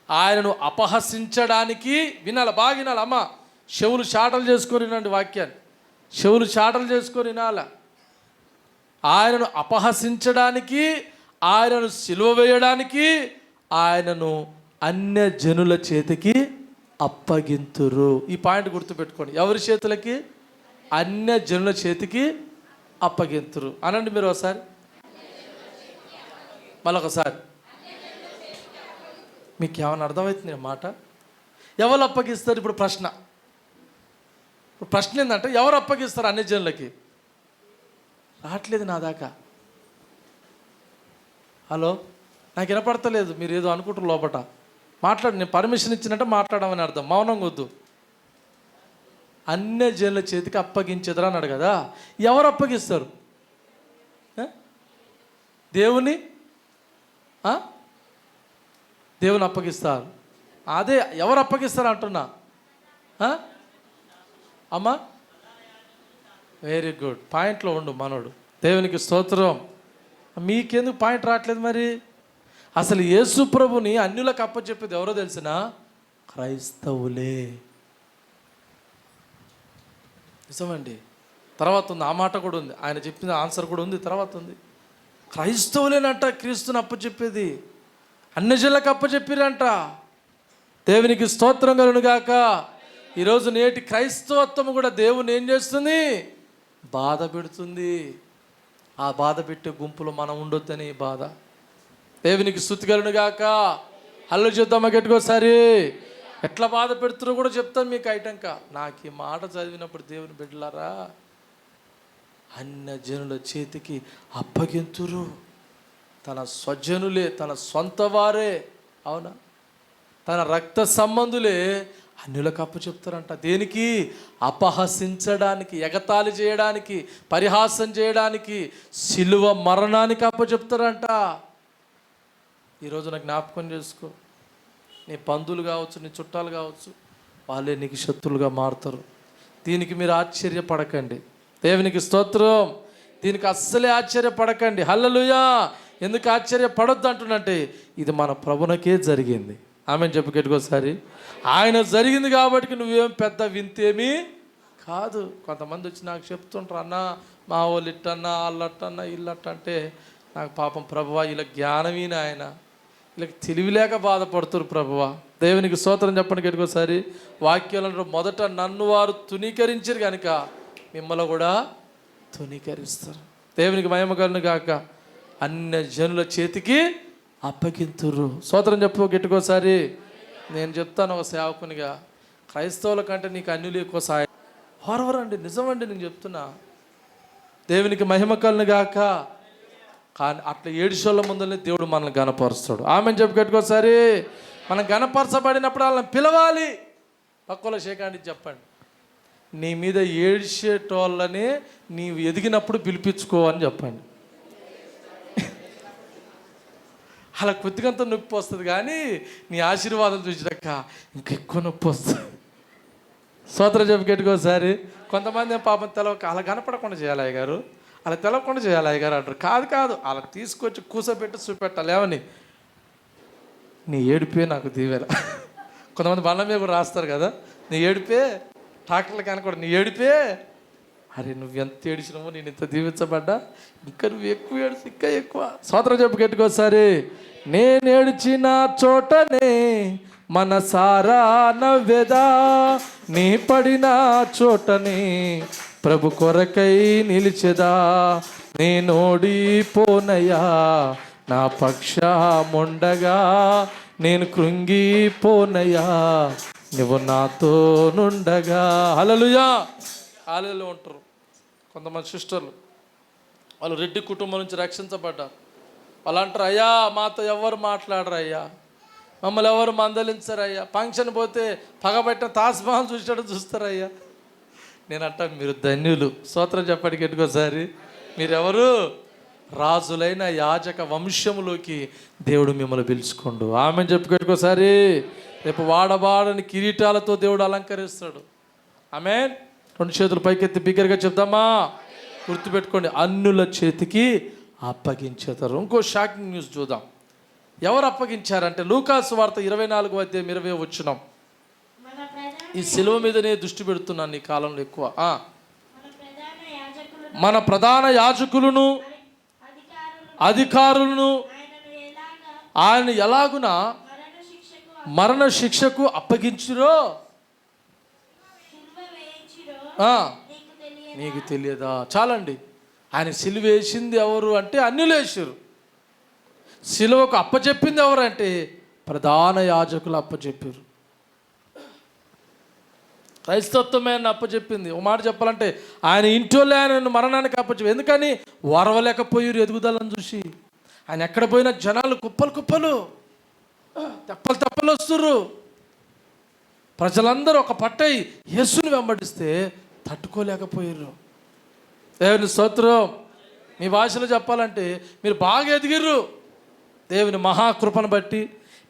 B: ఆయనను అపహసించడానికి వినాలి, బాగా వినాలి అమ్మ. చెవులు చాటలు చేసుకొని వినండి వాక్యాన్ని, చెవులు చాటలు చేసుకొని వినాల. ఆయనను అపహసించడానికి, ఆయనను సిలువ వేయడానికి, ఆయనను అన్య జనుల చేతికి అప్పగింతురు. ఈ పాయింట్ గుర్తుపెట్టుకోండి. ఎవరి చేతులకి? అన్య జనుల చేతికి అప్పగింతురు అనండి మీరు ఒకసారి, మళ్ళొకసారి. మీకు ఏమైనా అర్థమవుతుంది మాట? ఎవరు అప్పగిస్తారు? ఇప్పుడు ప్రశ్న ఏంటంటే ఎవరు అప్పగిస్తారు అన్ని జనులకి? రావట్లేదు నా దాకా. హలో, నాకు వినపడతలేదు. మీరు ఏదో అనుకుంటారు లోపట. మాట్లాడు, నేను పర్మిషన్ ఇచ్చినట్టే మాట్లాడమని అర్థం. మౌనం వద్దు. అన్య జనుల చేతికి అప్పగించదురా అన్నాడు కదా. ఎవరు అప్పగిస్తారు? దేవుని అప్పగిస్తారు. అదే ఎవరు అప్పగిస్తారు అంటున్నా. అమ్మా వెరీ గుడ్, పాయింట్లో ఉండు మనోడు. దేవునికి స్తోత్రం. మీకెందుకు పాయింట్ రావట్లేదు మరి? అసలు యేసు ప్రభుని అన్యులకు అప్పచెప్పేది ఎవరో తెలిసిన? క్రైస్తవులే. నిజమండి. తర్వాత ఉంది, ఆ మాట కూడా ఉంది, ఆయన చెప్పిన ఆన్సర్ కూడా ఉంది, తర్వాత ఉంది. క్రైస్తవులేనంట క్రీస్తుని అప్పచెప్పేది. అన్యజనులకు అప్పచెప్పిరంట. దేవునికి స్తోత్రం కలుగును గాక. ఈరోజు నేటి క్రైస్తవత్వం కూడా దేవుని ఏం చేస్తుంది? బాధ పెడుతుంది. ఆ బాధ పెట్టే గుంపులో మనం ఉండొద్దని బాధ. దేవునికి స్తుతి కలుగును గాక. హల్లు చూద్దామా గట్టికోసారి. ఎట్లా బాధ పెడుతురో కూడా చెప్తాను మీకు ఐటంక. నాకు ఈ మాట చదివినప్పుడు దేవుని బిడ్డలారా, అన్య జనుల చేతికి అప్పగింతురు. తన స్వజనులే, తన సొంత వారే, అవునా, తన రక్త సంబంధులే అన్యులకు అప్పచెప్తారంట. దేనికి? అపహసించడానికి, ఎగతాళి చేయడానికి, పరిహాసం చేయడానికి, సిలువ మరణానికి అప్పచెప్తారంట. ఈరోజు నాకు జ్ఞాపకం చేసుకో. నీ బంధువులు కావచ్చు, నీ చుట్టాలు కావచ్చు, వాళ్ళే నీకు శత్రులుగా మారుతారు. దీనికి మీరు ఆశ్చర్యపడకండి. దేవునికి స్తోత్రం. దీనికి అస్సలే ఆశ్చర్యపడకండి. హల్లెలూయా. ఎందుకు ఆశ్చర్యపడొద్దు అంటున్నంటే ఇది మన ప్రభునకే జరిగింది. ఆమెను చెప్పు గట్టికోసారి. ఆయన జరిగింది కాబట్టి నువ్వేం పెద్ద వింతేమీ కాదు. కొంతమంది వచ్చి నాకు చెప్తుంటారు, అన్న మా వాళ్ళు ఇట్టన్నా, వాళ్ళట్టన్నా, ఇల్లట్ట అంటే నాకు పాపం ప్రభువా, ఇలా జ్ఞానమీన ఆయన, ఇలా తెలివిలేక బాధపడుతురు ప్రభువా. దేవునికి స్తోత్రం చెప్పండి గట్టికోసారి. వాక్యాలను మొదట నన్ను వారు తునీకరించారు కనుక మిమ్మల్ని కూడా తునీకరిస్తారు. దేవునికి మహిమ కలుగును గాక. అన్య జనుల చేతికి అప్పగింతురు. స్తోత్రం చెప్పు గట్టికోసారి. నేను చెప్తాను ఒక సేవకునిగా, క్రైస్తవుల కంటే నీకు అన్యులు ఎక్కువ సాయం. హోరవరండి, నిజమండి, నేను చెప్తున్నా. దేవునికి మహిమ కలుగును గాక. కానీ అట్లా ఏడుషోళ్ళ ముందునే దేవుడు మనల్ని గణపరుస్తాడు. ఆమెను చెప్పు గట్టికోసారి. మనం గణపరచబడినప్పుడు వాళ్ళని పిలవాలి. పక్కలో షేకాండి చెప్పండి, నీ మీద ఏడ్చేటోళ్ళనే నీవు ఎదిగినప్పుడు పిలిపించుకో అని చెప్పండి. అలా కొద్దిగంత నొప్పి వస్తుంది, కానీ నీ ఆశీర్వాదం చూసినాక ఇంకెక్కువ నొప్పి వస్తుంది. స్తోత్రం చెప్పు గట్టికోసారి. కొంతమంది పాపం తెలవక అలా కనపడకుండా చేయాలి అయ్యగారు, అలా తెలవకుండా చేయాలి అయ్యగారు అంటారు. కాదు, అలా తీసుకొచ్చి కూసోబెట్టి చూపెట్టాలి. ఏమని? నీ ఏడిపే నాకు దీవెన. కొంతమంది బండ్ల మీద కూడా రాస్తారు కదా, నీ ఏడిపే. డాక్టర్లు కానీ కూడా నీ ఏడిపే. అరే నువ్వు ఎంత ఏడిచినావో, నేను ఇంత దీవించబడ్డా, ఇంకా నువ్వు ఎక్కువ ఏడుచు, ఇంకా ఎక్కువ. స్తోత్రం చెప్పు గట్టికోసారి. నేను ఏడిచిన చోటనే మనసారా నవ్వెదా, నీ పడిన చోటనే ప్రభు కొరకై నిలిచెదా. నేనోడిపోనయ్యా, నా పక్షముండగా నేను కృంగిపోనయ్యా, నువ్వు నాతో నుండగా. హల్లెలూయా. హల్లెలూయా ఉంటారు కొంతమంది సిస్టర్లు. వాళ్ళు రెడ్డి కుటుంబం నుంచి రక్షించబడ్డారు. వాళ్ళు అంటారు, అయ్యా మాతో ఎవరు మాట్లాడరు అయ్యా, మమ్మల్ని ఎవరు మందలించరు అయ్యా, ఫంక్షన్ పోతే పగబట్టిన తాజ్మహల్ చూసినట్టు చూస్తారయ్యా. నేను అంటా, మీరు ధన్యులు. స్తోత్రం చెప్పండి గట్టికోసారి. మీరెవరు? రాజులైన యాజక వంశములోకి దేవుడు మిమ్మల్ని పిలుచుకోండు. ఆమెను చెప్పుకోసారి. రేపు వాడబాడని కిరీటాలతో దేవుడు అలంకరిస్తాడు. ఆమేన్. 2 చేతులు పైకెత్తి బిగ్గరగా చెప్దామా? గుర్తుపెట్టుకోండి, అన్యుల చేతికి అప్పగించేతారు. ఇంకో షాకింగ్ న్యూస్ చూద్దాం. ఎవరు అప్పగించారంటే లూకాసు వార్త 24:20 ఈ సిలువ మీదనే దృష్టి పెడుతున్నాను ఈ కాలంలో ఎక్కువ. మన ప్రధాన యాజకులను అధికారులను ఆయన ఎలాగున మరణ శిక్షకు అప్పగించురో నీకు తెలియదా? చాలండి. ఆయన సిలువ వేసింది ఎవరు అంటే అన్యులేసారు. సిలువకు అప్పచెప్పింది ఎవరంటే ప్రధాన యాజకులు అప్పచెప్పారు. క్రైస్తత్వమే ఆయన అప్పచెప్పింది. ఒక మాట చెప్పాలంటే ఆయన ఇంటోళ్ళే ఆయన మరణానికి అప్పచెప్పారు. ఎందుకని? వరవలేకపోయారు ఎదుగుదలను చూసి. ఆయన ఎక్కడ పోయినా జనాలు కుప్పలు కుప్పలు తెప్పలు వస్తుర్రు. ప్రజలందరూ ఒక పట్టై యేసుని వెంబడిస్తే తట్టుకోలేకపోయారు. దేవుని స్తోత్రం. మీ భాషలో చెప్పాలంటే మీరు బాగా ఎదిగిర్రు. దేవుని మహాకృపను బట్టి,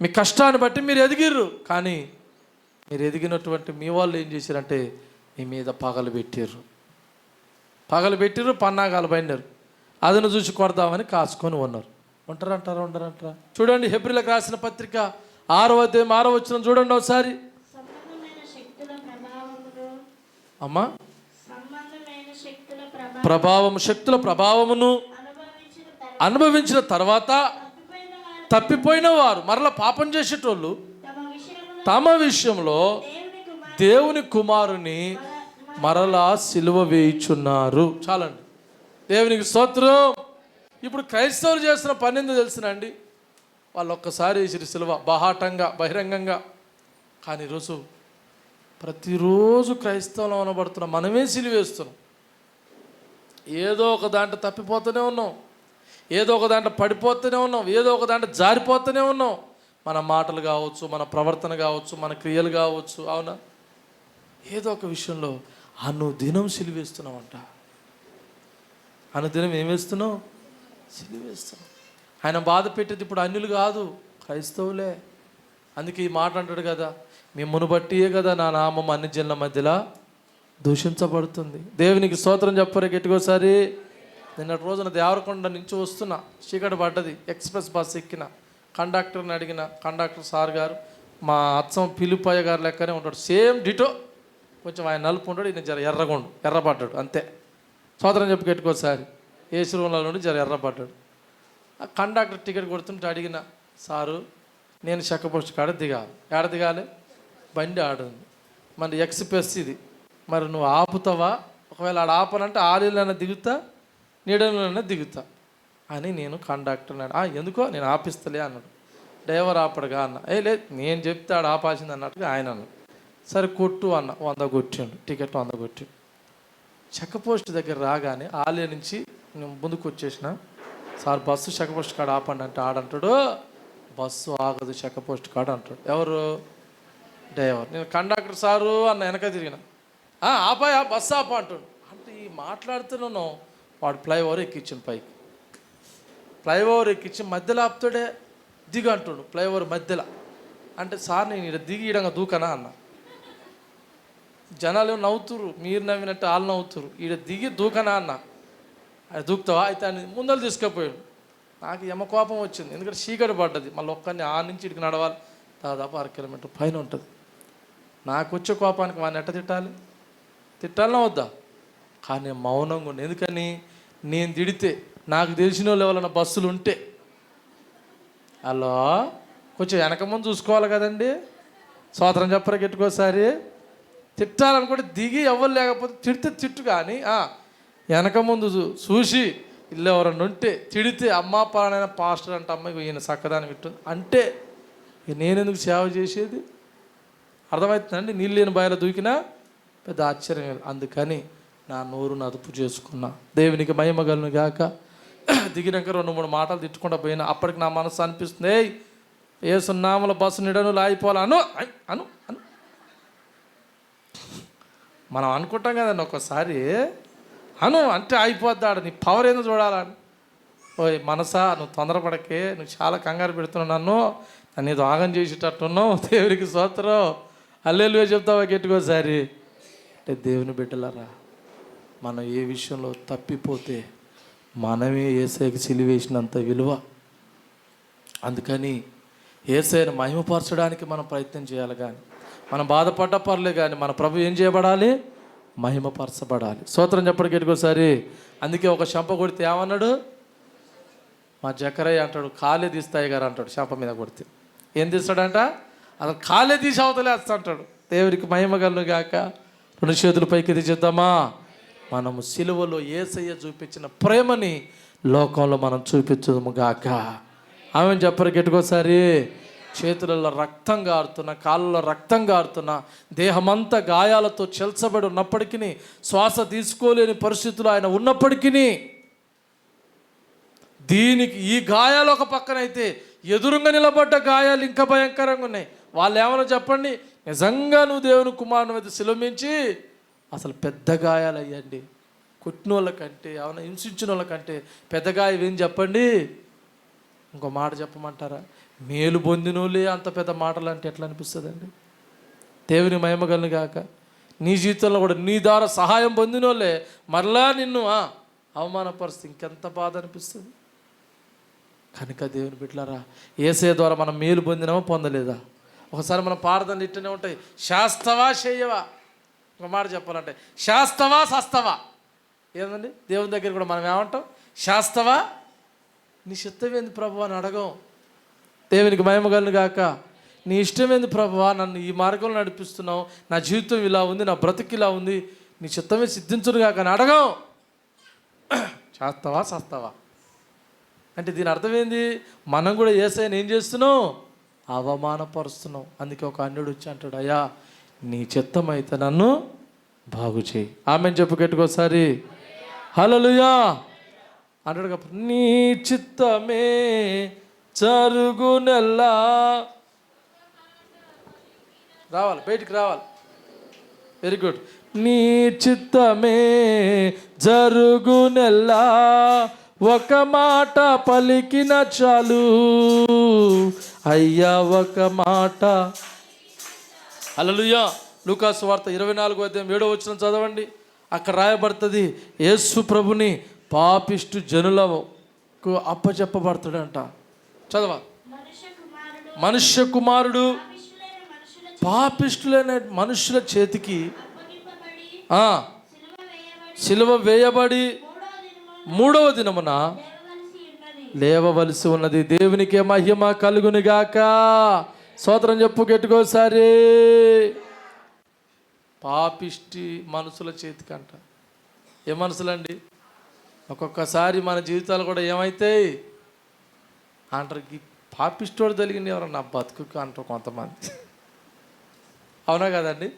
B: మీ కష్టాన్ని బట్టి మీరు ఎదిగిర్రు. కానీ మీరు ఎదిగినటువంటి మీ వాళ్ళు ఏం చేశారంటే మీ మీద పగలు పెట్టారు, పన్నాగాలు పడినారు. అదను చూసి కొడదామని కాసుకొని ఉన్నారు. ఉండరంటారా? చూడండి, హెబ్రీలకు రాసిన పత్రిక 6వ చూడండి ఒకసారి. అమ్మా, శక్తుల ప్రభావమును అనుభవించిన తర్వాత తప్పిపోయిన వారు మరలా పాపం చేసేటోళ్ళు తమ విషయంలో దేవుని కుమారుని మరలా సిలువ వేయుచున్నారు. చాలండి. దేవునికి స్తోత్రం. ఇప్పుడు క్రైస్తవులు చేస్తున్న పని ఎందుకు తెలిసినండి? వాళ్ళు ఒక్కసారి వేసిరు సిలువ బహాటంగా బహిరంగంగా. కానీ ఈరోజు ప్రతిరోజు క్రైస్తవులు అనబడుతున్నాం, మనమే సిలువ వేస్తున్నాం. ఏదో ఒక దాంట్లో తప్పిపోతూనే ఉన్నాం, ఏదో ఒక దాంట్లో పడిపోతూనే ఉన్నాం, ఏదో ఒక దాంట్లో జారిపోతూనే ఉన్నాం. మన మాటలు కావచ్చు, మన ప్రవర్తన కావచ్చు, మన క్రియలు కావచ్చు. అవునా? ఏదో ఒక విషయంలో అనుదినం సిలువేస్తున్నామంట. అనుదినం ఏం వేస్తున్నాం? సిలువేస్తున్నాం. ఆయన బాధ పెట్టేది ఇప్పుడు అన్యులు కాదు, క్రైస్తవులే. అందుకే ఈ మాట అంటాడు కదా, మిమ్మును బట్టియే కదా నా నామం అన్ని జనుల మధ్యలో దూషించబడుతుంది. దేవునికి స్తోత్రం చెప్పరే గట్టిగోసారి. నిన్నటి రోజున దేవరకొండ నుంచి వస్తున్నా, చీకటి పడ్డది, ఎక్స్ప్రెస్ బస్ ఎక్కిన. కండక్టర్ని అడిగిన, కండక్టర్ సార్ గారు మా అచ్చం పిలుపయ్య గారు లెక్కనే ఉంటాడు, సేమ్ డిటో. కొంచెం ఆయన నలుపు ఉంటాడు, ఈయన జర ఎర్రపడ్డాడు అంతే. స్తోత్రం చెప్పి గట్టిగోసారి. ఏసీ రూమ్లో నుండి జర ఎర్రపడ్డాడు. ఆ కండక్టర్ టికెట్ కొడుతుంటే అడిగిన, సారు నేను చెక్క పోస్ట్ కాడ దిగాలి. ఏడ దిగాలి? బండి ఆడుంది, మరి ఎక్స్ప్రెస్ ఇది, మరి నువ్వు ఆపుతావా? ఒకవేళ ఆడ ఆపనంటే ఆలీలైనా దిగుతా, నీడలైనా దిగుతా అని నేను కండక్టర్ అన్నాడు. ఎందుకో నేను ఆపిస్తలే అన్నాడు. డ్రైవర్ ఆపడుగా అన్న. లేదు నేను చెప్తే ఆడ ఆపాల్సింది అన్నట్టుగా ఆయన అన్నాడు. సరే కొట్టు అన్న. 100 కొట్టిండు, టికెట్ 100 కొట్టిండు. చెక్క పోస్ట్ దగ్గర రాగానే ఆలయ నుంచి నేను ముందుకు వచ్చేసిన. సార్ బస్సు చెక్క పోస్ట్ కాడ ఆపండి అంటే ఆడంటాడు, బస్సు ఆగదు చెక్క పోస్ట్ కాడ అంటాడు. ఎవరు? డ్రైవర్. నేను కండక్టర్ సారు అన్న వెనక తిరిగిన. ఆపాయా బస్సు ఆపా అంటాడు. అంటే ఈ మాట్లాడుతున్నాను. వాడు ఫ్లైఓవర్ ఎక్కించాను పైకి. ఫ్లైఓవర్ ఎక్కించి మధ్యలో ఆపుతాడే, దిగు అంటాడు ఫ్లైఓవర్ మధ్యలో. అంటే సార్ నేను ఇక్కడ దిగి ఈడంగా దూకనా అన్న. జనాలు ఏమో నవ్వుతురు, మీరు నవ్వినట్టు వాళ్ళు నవ్వుతురు. ఈడ దిగి దూకనా అన్న. అది దూకుతావా అయితే అని ముందలు తీసుకుపోయాడు. నాకు ఎమ కోపం వచ్చింది, ఎందుకంటే చీకటి పడ్డది. మళ్ళీ ఒక్కరిని ఆ నుంచి ఇటుకు నడవాలి, దాదాపు 6 కిలోమీటర్ పైన ఉంటుంది. నాకు వచ్చే కోపానికి వాడిని ఎట్ట తిట్టాలన్నా వద్దా? కానీ మౌనంగా ఉండి. ఎందుకని? నేను తిడితే నాకు తెలిసిన వాళ్ళు ఎవరైనా బస్సులు ఉంటే, హలో కొంచెం వెనక ముందు చూసుకోవాలి కదండి. స్వాతంత్రం చెప్పరా గెట్టుకోసారి. తిట్టాలనుకుంటే దిగి ఎవరు లేకపోతే తిడితే తిట్టు, కానీ వెనక ముందు చూసి ఇల్లు ఎవరన్నా ఉంటే తిడితే, అమ్మ పలానైనా పాస్టర్ అంటే అమ్మాయి ఈయన చక్కదాన్ని విట్టు అంటే నేనెందుకు సేవ చేసేది? అర్థమవుతుందండి? నీళ్ళు లేని బాయిలో దూకినా పెద్ద ఆశ్చర్యం. అందుకని నా నోరును అదుపు చేసుకున్నా. దేవునికి మహిమ కలుగును గాక. దిగినాక 2-3 మాటలు తిట్టుకుంటూ పోయినా. అప్పటికి నా మనసు అనిపిస్తుంది, ఏసునామములో బస్సు నిడను లాగిపోవాలి అను అను అను. మనం అనుకుంటాం కదండి ఒక్కోసారి, అను అంటే అయిపోద్దాడు. నీ పవర్ ఏందో చూడాలని. ఓయ్ మనసా, నువ్వు తొందరపడకే, నువ్వు చాలా కంగారు పెడుతున్నావు నన్ను. అని ఆగం చేసేటట్టున్నావు. దేవునికి స్తోత్రం. హల్లెలూయా చెప్తావా గట్టికోసారి? అంటే దేవుని బిడ్డలారా, మనం ఏ విషయంలో తప్పిపోతే మనమే యేసయ్యకి సిలువేసినంత విలువ. అందుకని యేసయ్యను మహిమపరచడానికి మనం ప్రయత్నం చేయాలి. కానీ మనం బాధపడ్డ పర్లే, కానీ మన ప్రభు ఏం చేయబడాలి? మహిమపరచబడాలి. స్తోత్రం చెప్పండి గట్టికోసారి. అందుకే ఒక శంప కొడితే ఏమన్నాడు? మా జకరయ్య అంటాడు, కాలే తీస్తాయి గారు అంటాడు. శంప మీద కొడితే ఏం తీస్తాడంట? అసలు కాలే తీసి అవతలేస్తా అంటాడు. దేవునికి మహిమ కలుగును గాక. 2 చేతులు పైకి తీసేద్దామా? మనము సిలువలో యేసయ్య చూపించిన ప్రేమని లోకంలో మనం చూపించము గాక. ఆమె చెప్పరు గట్టికోసారి. చేతులలో రక్తం గారుతున్న, కాళ్ళలో రక్తం గారుతున్న, దేహమంతా గాయాలతో చెల్చబడి ఉన్నప్పటికీ, శ్వాస తీసుకోలేని పరిస్థితులు ఆయన ఉన్నప్పటికీ, దీనికి ఈ గాయాలు ఒక పక్కనైతే ఎదురుగా నిలబడ్డ గాయాలు ఇంకా భయంకరంగా ఉన్నాయి. వాళ్ళు ఏమన్నా చెప్పండి, నిజంగా నువ్వు దేవుని కుమారుని మీద శిలుమించి అసలు పెద్ద గాయాలు అయ్యండి. కొట్టిన వాళ్ళకంటే, ఏమైనా హింసించిన వాళ్ళకంటే పెద్ద గాయం ఏం చెప్పండి? ఇంకో మాట చెప్పమంటారా? మేలు పొందినోళ్ళే అంత పెద్ద మాటలు అంటే ఎట్లా అనిపిస్తుందండి? దేవుని మహిమ కలుగును గాక. నీ జీవితంలో కూడా నీ ద్వారా సహాయం పొందినోళ్ళే మరలా నిన్ను అవమానపరిస్తే ఇంకెంత బాధ అనిపిస్తుంది. కనుక దేవుని బిడ్డలారా, యేసయ్య ద్వారా మనం మేలు పొందినామా పొందలేదా? ఒకసారి మనం ప్రార్థనలు ఇట్టనే ఉంటాయి, శాస్తవా చేయవా. ఒక మాట చెప్పాలంటే శాస్తవా సస్తవా. ఏందండి? దేవుని దగ్గర కూడా మనం ఏమంటాం? శాస్తవా, నీ చిత్తమేంది ప్రభువా అని అడగం. దేవునికి మహిమ కలుగును గాక. నీ ఇష్టమేంది ప్రభువా, నన్ను ఈ మార్గంలో నడిపిస్తున్నావు, నా జీవితం ఇలా ఉంది, నా బ్రతుకు ఇలా ఉంది, నీ చిత్తమే సిద్ధించును గాక అని అడగం. చేస్తావా సస్తావా అంటే దీని అర్థం ఏంది? మనం కూడా యేసయ్యని ఏం చేస్తున్నాం? అవమానపరుస్తున్నాం. అందుకే ఒక అన్యుడు వచ్చి అంటాడు, అయ్యా నీ చిత్తం అయితే నన్ను బాగు చేయి. ఆమెను చెప్పు గట్టికోసారి. హల్లెలూయా అంటాడు కాబట్టి, నీ చిత్తమే జరుగునెల్లా. రావాలి, బయటికి రావాలి. Very good. నీ చిత్తమే జరుగునెల్లా, ఒక మాట పలికిన చాలు అయ్యా, ఒక మాట. హల్లెలూయా. లూకాసు వార్త 24:7 చదవండి. అక్కడ రాయబడుతుంది, యేసు ప్రభుని పాపిష్టు జనులకు అప్పచెప్పబడతాడంట. చదవా. మనుష్య కుమారుడు పాపిష్టులైన మనుషుల చేతికి సిలువ వేయబడి 3వ దినమున లేవవలసి ఉన్నది. దేవునికే మహిమ కలుగును గాక. స్తోత్రం చెప్పు గట్టికోసారి. పాపిష్టి మనుషుల చేతికి అంట. ఏ మనుషులండి? ఒక్కొక్కసారి మన జీవితాలు కూడా ఏమైతాయి అంటారు, ఈ పాపిస్టోడు తెలిగింది ఎవరన్నా బతుకు అంటారు కొంతమంది. అవునా కదండి?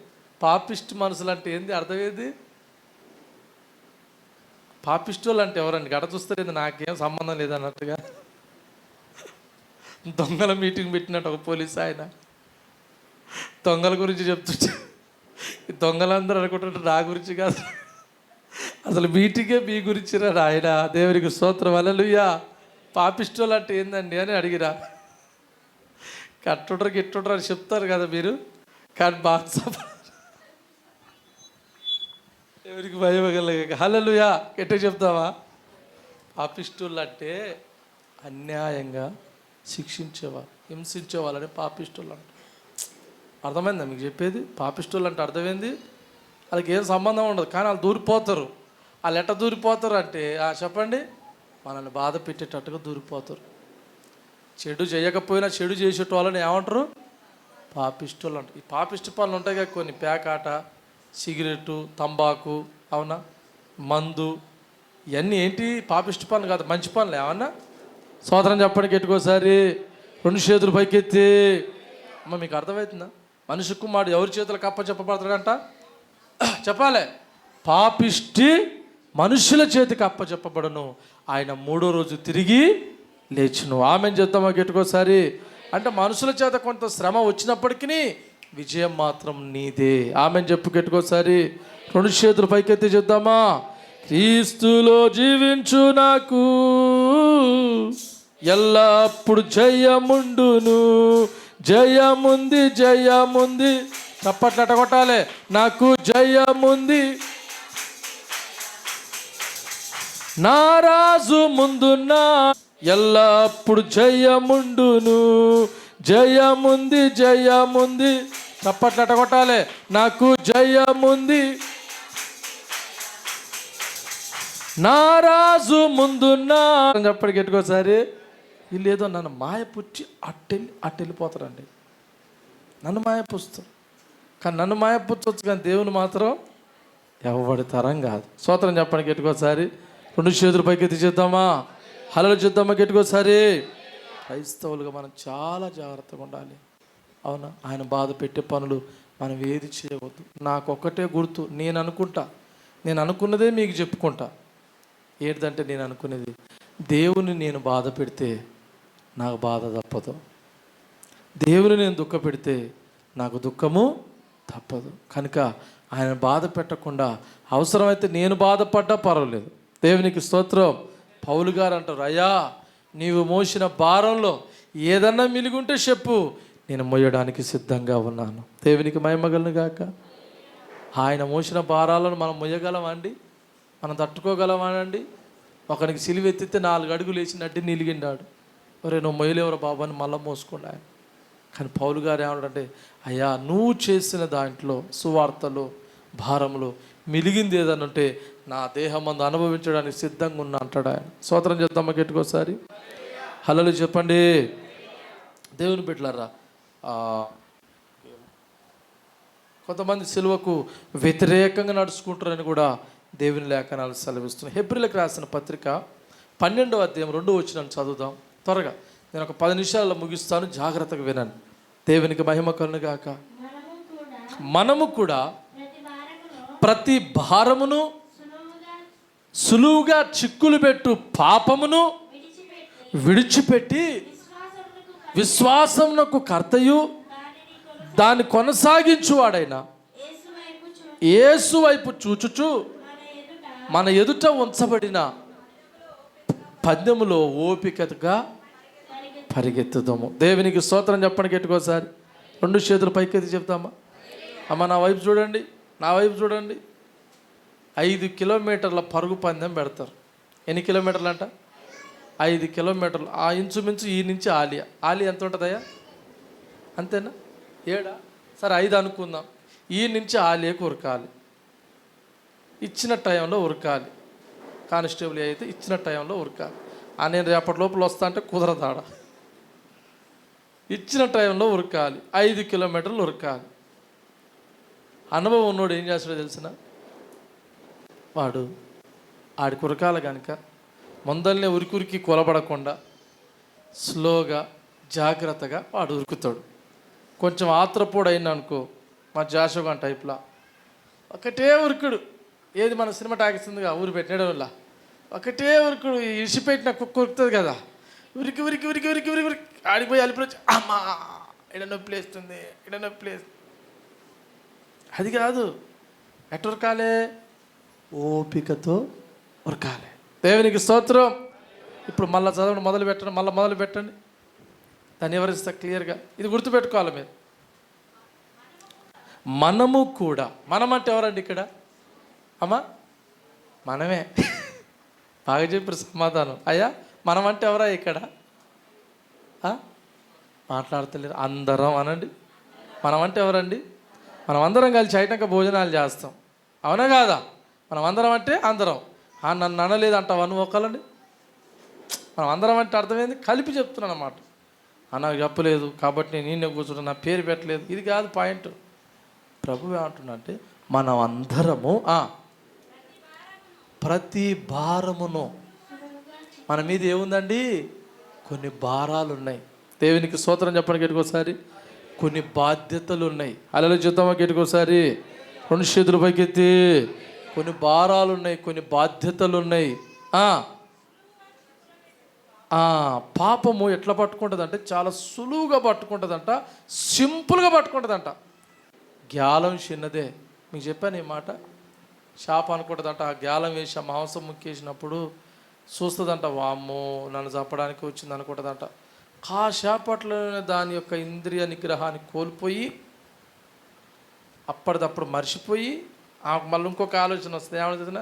B: పాపిస్ట్ మనుషులు అంటే ఏంది? అర్థమేంది? పాపిస్టోళ్ళు అంటే ఎవరండి? గడ చూస్తారు, నాకేం సంబంధం లేదన్నట్టుగా దొంగల మీటింగ్ పెట్టినట్టు ఒక పోలీస్ ఆయన దొంగల గురించి చెప్తుంటే, ఈ దొంగలందరూ అనుకుంటుంటే నా గురించి కాదు, అసలు మీటింగే మీ గురించిరా ఆయన. దేవునికి స్తోత్రం. హల్లెలూయా. పాపిస్టోళ్ళు అంటే ఏందండి అని అడిగిరా. కట్టుండ్రు గిట్టుండ్రు అని చెప్తారు కదా మీరు, కానీ బాగా ఎవరికి భయమగలగ. హల్లెలూయా. ఎట్లా చెప్తావా? పాపిస్టోళ్ళు అంటే అన్యాయంగా శిక్షించేవా, హింసించేవాళ్ళని పాపిస్టోళ్ళు అంట. అర్థమైందా మీకు చెప్పేది? పాపిస్టోళ్ళు అంటే అర్థమైంది? వాళ్ళకి ఏం సంబంధం ఉండదు, కానీ వాళ్ళు దూరిపోతారు. వాళ్ళు ఎట్లా దూరిపోతారు అంటే, చెప్పండి, మనల్ని బాధ పెట్టేటట్టుగా దూరిపోతారు. చెడు చేయకపోయినా చెడు చేసేటోళ్ళని ఏమంటారు? పాపిస్టోళ్ళు అంటారు. ఈ పాపిష్టి పనులు ఉంటాయి కదా కొన్ని, పేకాట, సిగరెట్టు, తంబాకు, అవునా, మందు, ఇవన్నీ ఏంటి? పాపిష్టి పనులు కాదు, మంచి పనులు. ఏమన్నా సోదరం చెప్పండి గట్టికోసారి. 2 చేతులు పైకెత్తి. అమ్మ మీకు అర్థమవుతుందా? మనిషి కుమారుడు ఎవరి చేతులకు అప్పచెప్పబడతాడంట? చెప్పాలి. పాపిష్టి మనుషుల చేతికి అప్పచెప్పబడను, ఆయన 3వ రోజు తిరిగి లేచును. ఆమెను చెప్తామా గట్టికోసారి. అంటే మనుషుల చేత కొంత శ్రమ వచ్చినప్పటికీ విజయం మాత్రం నీదే. ఆమెను చెప్పు గట్టికోసారి. 2 చేతులు పైకెత్తి చెప్తామా. క్రీస్తులో జీవించు నాకు ఎల్లప్పుడు జయముండును, జయముంది జయముంది. చప్పట్లట కొట్టాలి. నాకు జయముంది, నా రాజు ముందున్నా. ఎల్లప్పుడు జయముండును, జయముంది జయముంది. చప్పట్లట కొట్టాలి. నాకు జయముంది, నా రాజు ముందున్నా. చెప్పండి గెట్టుకోసారి. వీళ్ళు ఏదో నన్ను మాయపుచ్చి అట్టెళ్ళిపోతారండి. నన్ను మాయపుస్తారు, కానీ నన్ను మాయపుచ్చవచ్చు, కానీ దేవుని మాత్రం ఎవడి తరం కాదు. స్తోత్రం చెప్పండి గెట్టుకోసారి. 2 చేతులు పైకి ఎత్తి చేద్దామా, హల్లెలూయా చేద్దామా గెట్టుకోసారి. క్రైస్తవులుగా మనం చాలా జాగ్రత్తగా ఉండాలి. అవునా? ఆయన బాధ పెట్టే పనులు మనం ఏది చేయవద్దు. నాకొక్కటే గుర్తు, నేను అనుకున్నదే మీకు చెప్పుకుంటా. ఏంటంటే నేను అనుకునేది, దేవుని నేను బాధ పెడితే నాకు బాధ తప్పదు, దేవుని నేను దుఃఖ పెడితే నాకు దుఃఖము తప్పదు. కనుక ఆయన బాధ పెట్టకుండా అవసరమైతే నేను బాధపడ్డా పర్వాలేదు. దేవునికి స్తోత్రం. పౌలు గారు అంటారు, అయ్యా నీవు మోసిన భారంలో ఏదన్నా మిలిగుంటే చెప్పు, నేను మోయడానికి సిద్ధంగా ఉన్నాను. దేవునికి మహిమగలను గాక. ఆయన మోసిన భారాలను మనం మోయగలమా అండి? మనం తట్టుకోగలమా అండి? ఒకరికి సిలువెత్తితే 4 అడుగులు వేసినట్టు నిలిగిండాడు. ఒరే నువ్వు మొయ్యలేవరా బాబు అని మళ్ళీ మోసుకోండి ఆయన. కానీ పౌలు గారు ఏమంటే, అయ్యా నువ్వు చేసిన దాంట్లో సువార్తలో భారంలో మిలిగింది ఏదన్నా ఉంటే నా దేహం మందు అనుభవించడానికి సిద్ధంగా ఉన్నా అంటాడు ఆయన. స్తోత్రం చేద్దామా గెట్టుకోసారి. హల్లెలూయా చెప్పండి. దేవుని బిడ్డలారా, కొంతమంది సిలువకు వ్యతిరేకంగా నడుచుకుంటారని కూడా దేవుని లేఖనాలు సెలవిస్తున్నాయి. హెబ్రీలకు రాసిన పత్రిక 12వ అధ్యాయం 2వ వచనాన్ని చదువుదాం త్వరగా. నేను ఒక 10 నిమిషాల్లో ముగిస్తాను, జాగ్రత్తగా వినండి. దేవునికి మహిమ కలుగును గాక. మనము కూడా ప్రతి భారమును సులువుగా చిక్కులు పెట్టు పాపమును విడిచిపెట్టి విశ్వాసమునకు కర్తయు దాన్ని కొనసాగించువాడైన యేసు వైపు చూచుచు మన ఎదుట ఉంచబడిన పద్యములో ఓపికగా పరిగెత్తుదాము. దేవునికి స్తోత్రం చెప్పండి గెట్టుకోసారి. 2 చేతులు పైకెత్తి చెప్తామా. అమ్మ నా వైపు చూడండి, నా వైపు చూడండి. 5 కిలోమీటర్ల పరుగు పందెం పెడతారు. ఎన్ని కిలోమీటర్లు అంట? 5 కిలోమీటర్లు. ఆ ఇంచుమించు ఈ నుంచి ఆలియా ఎంత ఉంటుందయ్యా? అంతేనా? 7? సరే 5 అనుకుందాం. ఈ నుంచి ఆలియాకు ఉరకాలి, ఇచ్చిన టైంలో ఉరకాలి. కానిస్టేబుల్ అయితే ఇచ్చిన టైంలో ఉరకాలి. నేను రేపటి లోపల వస్తా అంటే కుదరదాడ. ఇచ్చిన టైంలో ఉరకాలి, 5 కిలోమీటర్లు ఉరకాలి. అనుభవం ఉన్నోడు ఏం చేస్తాడో తెలిసిన వాడు ఆడికి ఉరకాలి కనుక ముందల్నే ఉరికి కొలబడకుండా స్లోగా జాగ్రత్తగా వాడు ఉరుకుతాడు. కొంచెం ఆత్రపోడు అయినా అనుకో, మా జాషోగాన్ టైప్లా ఒకటే ఉరుకుడు. ఏది మన సినిమా టాకిస్తుందిగా ఊరు పెట్టడం వల్ల ఒకటే ఉరుకుడు. ఇడిచిపెట్టిన కుక్క ఉరుకుతుంది కదా, ఉరికి ఉరికి ఉరికి ఉరికి ఉరికి ఉరికి ఆడిపోయి అలిపిరొచ్చి అమ్మా ఇడ నొప్పి లేస్తుంది, ఇడ నొప్పి లేస్తుంది. అది కాదు, ఎట్ట ఉరకాలే? ఓపికతో ఉరకాలి. దేవునికి స్తోత్రం. ఇప్పుడు మళ్ళీ చదవడం మొదలు పెట్టండి. దాన్ని వివరిస్తా క్లియర్గా. ఇది గుర్తుపెట్టుకోవాలి మీరు. మనము కూడా, మనం అంటే ఎవరండి ఇక్కడ? అమ్మా మనమే. బాగా చెప్పారు సమాధానం. అయ్యా మనం అంటే ఎవరా ఇక్కడ? మాట్లాడతలేరు. అందరం అనండి. మనం అంటే ఎవరండి? మనం అందరం కలిసి అయినాక భోజనాలు చేస్తాం, అవునా కాదా? మనం అందరం అంటే అందరం. నన్ను అనలేదు అంటావా నువ్వు ఒకళ్ళండి? మనం అందరం అంటే అర్థమైంది, కలిపి చెప్తున్నాను అన్నమాట. నాకు చెప్పలేదు కాబట్టి నేను నిన్నే కూర్చుంటా, నా పేరు పెట్టలేదు, ఇది కాదు పాయింట్. ప్రభు ఏమంటున్నా అంటే మనం అందరము ప్రతి భారమును, మన మీద ఏముందండి? కొన్ని భారాలు ఉన్నాయి. దేవునికి స్తోత్రం చెప్పండి గట్టికోసారి. కొన్ని బాధ్యతలు ఉన్నాయి. అలా చూద్దామా గట్టికోసారి. 2 చేతులు పైకెత్తి. కొన్ని భారాలు ఉన్నాయి, కొన్ని బాధ్యతలు ఉన్నాయి. పాపము ఎట్లా పట్టుకుంటుంది అంటే చాలా సులువుగా పట్టుకుంటుందంట, సింపుల్గా పట్టుకుంటుందంట. గ్యాలం చిన్నదే, మీకు చెప్పాను ఈ మాట. షాప్ అనుకుంటుందంట. ఆ గ్యాలం వేసి ఆ మాంసం ముక్కేసినప్పుడు చూస్తుందంట, వామ్మో నన్ను చంపడానికి వచ్చింది అనుకుంటుందంట. కాసేపట్లోనే దాని యొక్క ఇంద్రియ నిగ్రహాన్ని కోల్పోయి అప్పటిదప్పుడు మర్చిపోయి మళ్ళీ ఇంకొక ఆలోచన వస్తుంది. ఏమని తెలిసిన,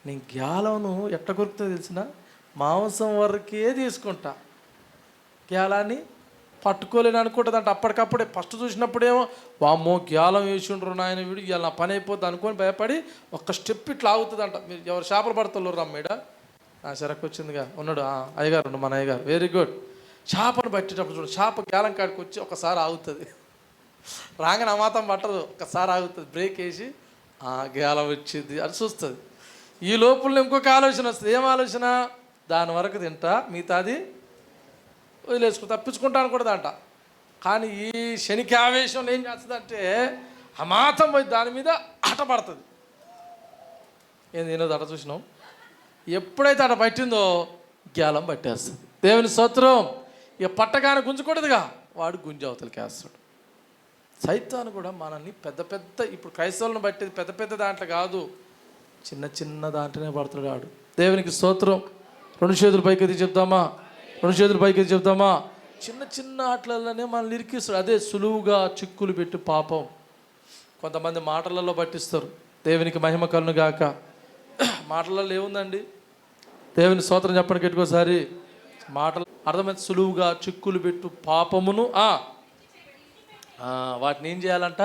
B: నేను గ్యాలను ఎట్ట కొరుకుతుందో తెలిసిన, మాంసం వరకే తీసుకుంటా, గ్యాలాన్ని పట్టుకోలేని అనుకుంటుందంట. అప్పటికప్పుడే ఫస్ట్ చూసినప్పుడేమో వామ్మో గ్యాలం వేసి ఉండరు నాయన వీడు, ఇవాళ నా పని అయిపోద్ది అనుకొని భయపడి ఒక్క స్టెప్ ఇట్లా ఆగుతుందంట. మీరు ఎవరు చేపలు పడతారు రమ్మేడ సరకు వచ్చిందిగా ఉన్నాడు అయ్యగారు, మన అయ్యగారు, వెరీ గుడ్. చేపను పట్టేటప్పుడు చూడండి, చేప గ్యాలం కాడికి వచ్చి ఒకసారి ఆగుతుంది, రాగానే అమాతం పట్టదు, ఒకసారి ఆగుతుంది, బ్రేక్ వేసి గ్యాలం వచ్చింది అని చూస్తుంది. ఈ లోపల ఇంకొక ఆలోచన వస్తుంది. ఏం ఆలోచన, దాని వరకు తింటా మిగతాది వదిలేసుకు తప్పించుకుంటా అనుకుంటుందంట. కానీ ఈ శనికి ఆవేశంలో ఏం చేస్తుందంటే అమాతం పోయి దాని మీద ఆట పడుతుంది. ఏంది ఏదో అట చూసినాం, ఎప్పుడైతే అట పట్టిందో గ్యాలం పట్టేస్తుంది. దేవుని స్తోత్రం. ఇక పట్టగానే గుంజుకూడదుగా, వాడు గుంజి అవతలకి వేస్తాడు. సైతాను కూడా మనల్ని పెద్ద పెద్ద, ఇప్పుడు క్రైస్తవులను బట్టి పెద్ద పెద్ద దాంట్లో కాదు, చిన్న చిన్న దాంట్లోనే పడుతున్నాడు వాడు. దేవునికి స్తోత్రం. 2 చేతులు పైకి చెప్తామా, 2 చేతులు పైకి చెప్తామా. చిన్న చిన్న ఆటలలోనే మనల్ని ఇరికిస్తాడు. అదే సులువుగా చిక్కులు పెట్టి పాపం. కొంతమంది మాటలలో పట్టిస్తారు. దేవునికి మహిమ కలుగును గాక. మాటలలో ఏముందండి, దేవుని స్తోత్రం చెప్పడానికి ఎట్టుకోసారి మాటలు అర్థమైతే సులువుగా చిక్కులు పెట్టు పాపమును వాటిని ఏం చేయాలంట,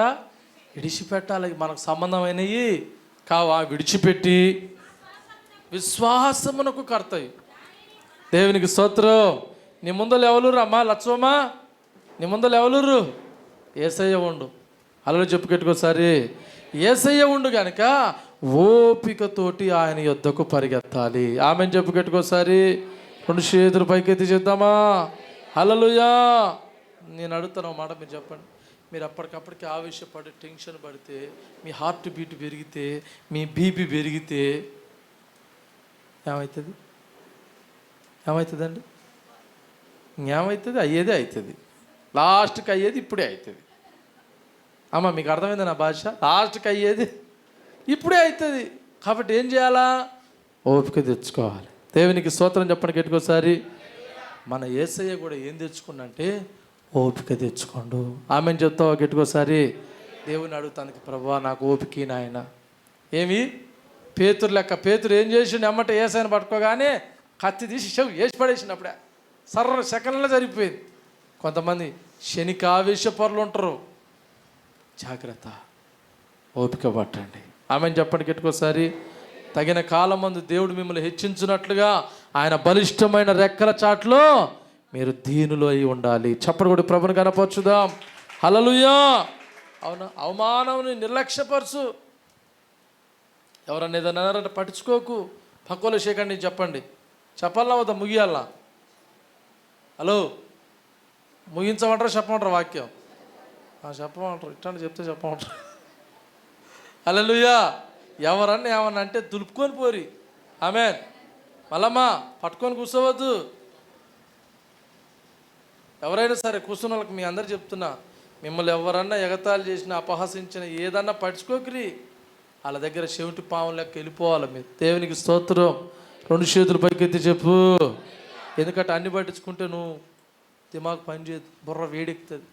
B: విడిచిపెట్టాలి. మనకు సంబంధమైనవి కావా విడిచిపెట్టి విశ్వాసమునకు కర్తయి. దేవునికి స్తోత్రం. నీ ముందలు ఎవరు అమ్మా లచ్చమ్మా, నీ ముందలు ఎవరు, యేసయ్య ఉండు. అలా చెప్పుకెట్టుకోసారి యేసయ్య ఉండు కనుక ఓపికతోటి ఆయన యొద్దకు పరిగెత్తాలి. ఆమెను చెప్పుకెట్టుకోసారి 2 చేతులు పైకెత్తి చేద్దామా. హల్లెలూయా. నేను అడుగుతాను మాట, మీరు చెప్పండి. మీరు అప్పటికప్పటికి ఆవేశపడి టెన్షన్ పడితే, మీ హార్ట్ బీట్ పెరిగితే, మీ బీపీ పెరిగితే ఏమవుతుంది, ఏమవుతుందండి, ఏమవుతుంది, అయ్యేదే అవుతుంది. లాస్ట్కి అయ్యేది ఇప్పుడే అవుతుంది. అమ్మ మీకు అర్థమైంది నా భాష, లాస్ట్కి అయ్యేది ఇప్పుడే అవుతుంది. కాబట్టి ఏం చేయాలా, ఓపిక తెచ్చుకోవాలి. దేవునికి స్తోత్రం చెప్పండి గట్టికోసారి. మన యేసయ్య కూడా ఏం తెచ్చుకున్నంటే ఓపిక తెచ్చుకోండు. ఆమెను చెప్తావా గట్టికోసారి. దేవుని అడుగుతానికి, ప్రభువా నాకు ఓపిక నాయన. ఏమి పేతురు లెక్క, పేతురు ఏం చేసిండు, ఎమ్మట యేసయ్యను పట్టుకోగానే కత్తి తీసి చెవి వేసి పడేసినప్పుడే సర్ర సెకండ్లో జరిగిపోయింది. కొంతమంది శనికి ఆవేశపరులు ఉంటారు, జాగ్రత్త, ఓపిక పట్టండి. ఆమెను చెప్పండి గట్టికోసారి. తగిన కాలం మందు దేవుడు మిమ్మల్ని హెచ్చించినట్లుగా ఆయన బలిష్టమైన రెక్కల చాట్లో మీరు దీనులు అయి ఉండాలి. చప్పటి కూడా ప్రభుని కనపరచుదాం. హల్లెలూయా. అవునా, అవమానంని నిర్లక్ష్యపరచు. ఎవరన్నా ఏదన్నా అన్నారంటే పట్టించుకోకు, పక్కలో చేయకండి. చెప్పండి, చెప్పాలా వద్దా, ముగియాలా? హలో, ముగించమంటారా చెప్పమంటారు వాక్యం? చెప్పమంటారు, ఇట్లాంటి చెప్తే చెప్పమంటారు. హల్లెలూయా. ఎవరన్నా ఏమన్నా అంటే దులుపుకొని పోరి. ఆమెన్. మళ్ళమ్మా పట్టుకొని కూర్చోవద్దు. ఎవరైనా సరే కూర్చున్న వాళ్ళకి మీ అందరు చెప్తున్నా, మిమ్మల్ని ఎవరన్నా ఎగతాళి చేసిన, అపహసించిన, ఏదన్నా పట్టించుకోకరి. వాళ్ళ దగ్గర చెవిటి పాము లెక్క వెళ్ళిపోవాలి మీరు. దేవునికి స్తోత్రం. 2 చేతులు పైకెత్తి చెప్పు. ఎందుకంటే అన్ని పట్టించుకుంటే నువ్వు దిమాగ్ పని చేయదు, బుర్ర వేడెక్కుతుంది.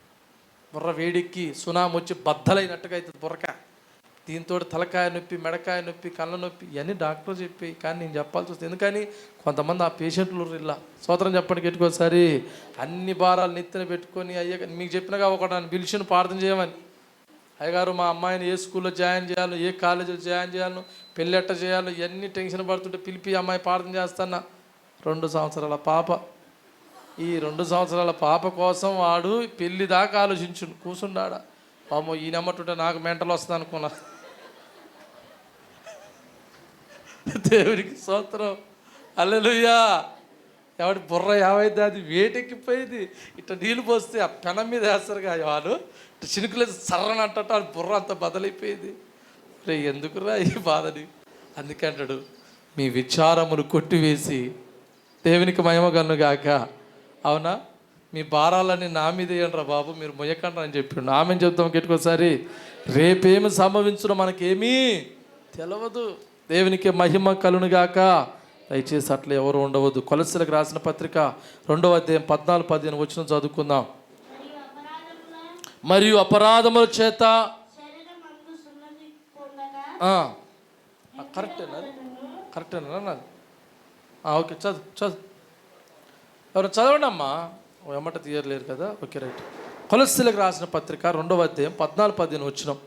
B: బుర్ర వేడెక్కి సునామీ వచ్చి బద్దలైనట్టుగా అవుతుంది బుర్రక. దీంతో తలకాయ నొప్పి, మెడకాయ నొప్పి, కళ్ళ నొప్పి, ఇవన్నీ డాక్టర్ చెప్పి, కానీ నేను చెప్పాల్సి వస్తుంది. ఎందుకని కొంతమంది ఆ పేషెంట్లు ఇలా స్తోత్రం చెప్పండి గట్టికోసారి. అన్ని భారాలు నెత్తిన పెట్టుకొని, అయ్యా మీకు చెప్పినగా ఒకటి పిలిచిన ప్రార్థన చేయమని, అయ్యగారు మా అమ్మాయిని ఏ స్కూల్లో జాయిన్ చేయాలో, ఏ కాలేజీలో జాయిన్ చేయాలో, పెళ్ళి ఎట్ట చేయాలో, ఇవన్నీ టెన్షన్ పడుతుంటే పిలిపి అమ్మాయి ప్రార్థన చేస్తానా. 2 సంవత్సరాల పాప. ఈ 2 సంవత్సరాల పాప కోసం వాడు పెళ్ళి దాకా ఆలోచించు కూర్చున్నాడా. పాపం ఈ నమ్మటుంటే నాకు మెంటల్ వస్తుంది అనుకున్నా. దేవునికి స్తోత్రం. హల్లెలూయా. ఎవడి బుర్ర ఏమైంది, అది వేటెక్కిపోయింది. ఇట్లా నీళ్ళు పోస్తే ఆ పెనం మీద వేస్తారుగా వాళ్ళు, ఇట్లా చినుకులేదు సర్రని అంటట, అది బుర్ర అంత బదలైపోయింది. రే ఎందుకురా ఈ బాధని. అందుకంటాడు, మీ విచారములు కొట్టివేసి దేవునికి మహిమ కలుగును గాక. అవునా, మీ భారాలన్నీ నా మీద వేయండి రా బాబు, మీరు మొయ్యకండి అని చెప్పిండు. ఆమెను చెప్తాం గట్టికోసారి. రేపేమి సంభవించడం మనకేమీ తెలియదు. దేవునికి మహిమ కలుగును గాక. దయచేసి అట్లా ఎవరు ఉండవద్దు. కొలస్సీలకు రాసిన పత్రిక 2వ అధ్యాయం 14-15 వచనం చదువుకుందాం. మరియు అపరాధముల చేత కరెక్టేనా నాది? ఓకే, చదువు ఎవరు చదవండి అమ్మా, ఎమ్మట తీయలేరు కదా. Okay, right. కొలస్సీలకు రాసిన పత్రిక 2వ అధ్యాయం 14-15 వచనం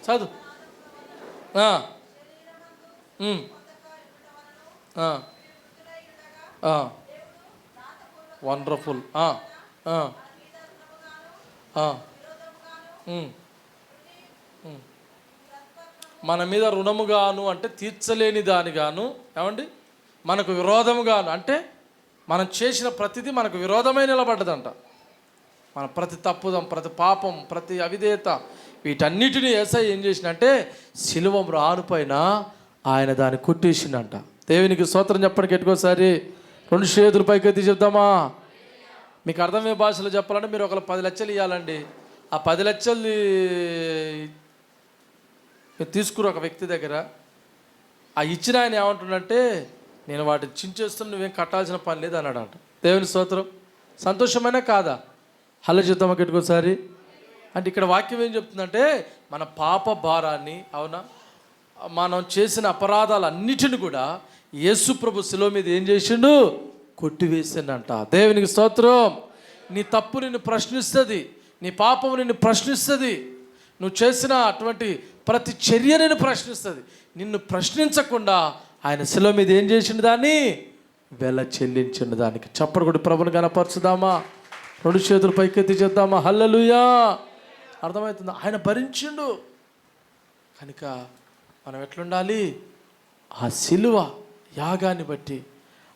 B: చదువు. వండర్ఫుల్. మన మీద రుణముగాను అంటే తీర్చలేని దానిగాను, ఏమండి, మనకు విరోధముగాను అంటే మనం చేసిన ప్రతిదీ మనకు విరోధమై నిలబడ్డదంట. మన ప్రతి తప్పుదం, ప్రతి పాపం, ప్రతి అవిధేయత, వీటన్నిటిని యేసయ్య ఏం చేసినంటే శిలువ మ్రానుపైన ఆయన దాన్ని కొట్టేసిండంట. దేవునికి స్తోత్రం చెప్పండి గట్టికోసారి. 2 చేతులు పైకెత్తి చెప్తామా. మీకు అర్థమయ్యే భాషలో చెప్పాలంటే మీరు ఒక 10 లక్షలు ఇవ్వాలండి. ఆ 10 లక్షలు మీరు తీసుకురు ఒక వ్యక్తి దగ్గర. ఆ ఇచ్చిన ఆయన ఏమంటుండంటే, నేను వాటిని చించేస్తున్నా, నువ్వేం కట్టాల్సిన పని లేదు అన్నాడంట. దేవుని స్తోత్రం. సంతోషమైనా కాదా? హలో చెప్తామా గట్టికోసారి. అంటే ఇక్కడ వాక్యం ఏం చెప్తుందంటే, మన పాప భారాన్ని, అవునా, మనం చేసిన అపరాధాలన్నిటిని కూడా యేసు ప్రభు శిలువ మీద ఏం చేసిండు? కొట్టివేసిండంట. దేవునికి స్తోత్రం. నీ తప్పు నిన్ను ప్రశ్నిస్తుంది, నీ పాపము నిన్ను ప్రశ్నిస్తుంది, నువ్వు చేసిన అటువంటి ప్రతి చర్య నిన్ను ప్రశ్నిస్తుంది. నిన్ను ప్రశ్నించకుండా ఆయన శిలువ మీద ఏం చేసిండు? దాన్ని వెల చెల్లించిండు. దానికి చప్పడు కూడా ప్రభుని కనపరచుదామా. 2 చేతులు పైకెత్తి చేద్దామా. హల్లెలూయా. అర్థమవుతుందా? ఆయన భరించిండు కనుక మనం ఎట్లుండాలి? ఆ శిలువ యాగాన్ని బట్టి,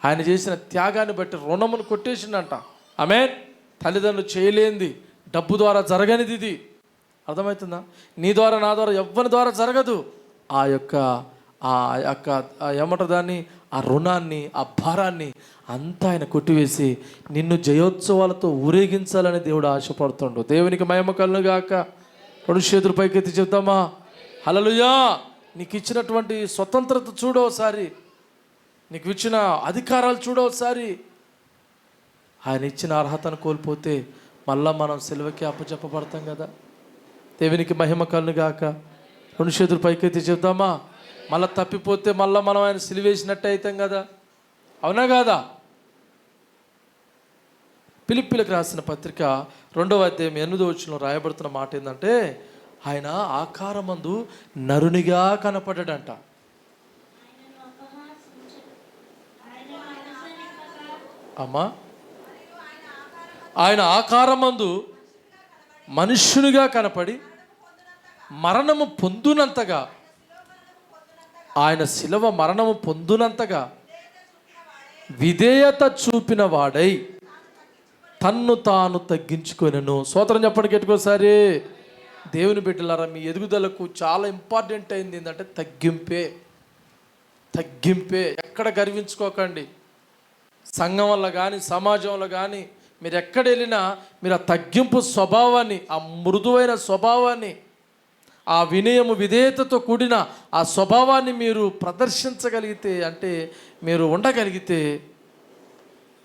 B: ఆయన చేసిన త్యాగాన్ని బట్టి రుణమును కొట్టేసిండంట. ఆమేన్. తల్లిదండ్రులు చేయలేంది, డబ్బు ద్వారా జరగనిది ఇది. అర్థమవుతుందా? నీ ద్వారా, నా ద్వారా, ఎవ్వరి ద్వారా జరగదు. ఆ యొక్క ఏమంటారు దాన్ని, ఆ రుణాన్ని, ఆ భారాన్ని అంతా ఆయన కొట్టివేసి నిన్ను జయోత్సవాలతో ఊరేగించాలని దేవుడు ఆశపడుతుండు. దేవునికి మహిమ కలుగును గాక. 2 చేతులు పైకెత్తి చెప్తామా. హల్లెలూయా. నీకు ఇచ్చినటువంటి స్వతంత్రత చూడోసారి, నీకు ఇచ్చిన అధికారాలు చూడోసారి. ఆయన ఇచ్చిన అర్హతను కోల్పోతే మళ్ళా మనం సిలువకి అప్పచెప్పబడతాం కదా. దేవునికి మహిమ కలుగును గాక. 2 చేతులు పైకెత్తి చెప్తామా. మళ్ళీ తప్పిపోతే మళ్ళీ మనం ఆయన సిలువేసినట్టు అవుతాం కదా, అవునా కాదా? ఫిలిప్పీలకు రాసిన పత్రిక 2వ అధ్యాయం 8వ వచనంలో రాయబడుతున్న మాట ఏంటంటే, ఆయన ఆకారమందు నరునిగా కనపడ్డాడంట. అమ్మా, ఆయన ఆకారమందు మనుష్యునిగా కనపడి మరణము పొందునంతగా, ఆయన శిలువ మరణము పొందునంతగా విధేయత చూపిన వాడై తన్ను తాను తగ్గించుకొనెను. స్తోత్రం చెప్పండి గట్టికోసారి. దేవుని బిడ్డలారా, మీ ఎదుగుదలకు చాలా ఇంపార్టెంట్ అయింది ఏంటంటే తగ్గింపే. ఎక్కడ గర్వించుకోకండి. సంఘం వల్ల కానీ, సమాజంలో కానీ, మీరు ఎక్కడ వెళ్ళినా మీరు ఆ తగ్గింపు స్వభావాన్ని, ఆ మృదువైన స్వభావాన్ని, ఆ వినయము, విధేయతతో కూడిన ఆ స్వభావాన్ని మీరు ప్రదర్శించగలిగితే, అంటే మీరు ఉండగలిగితే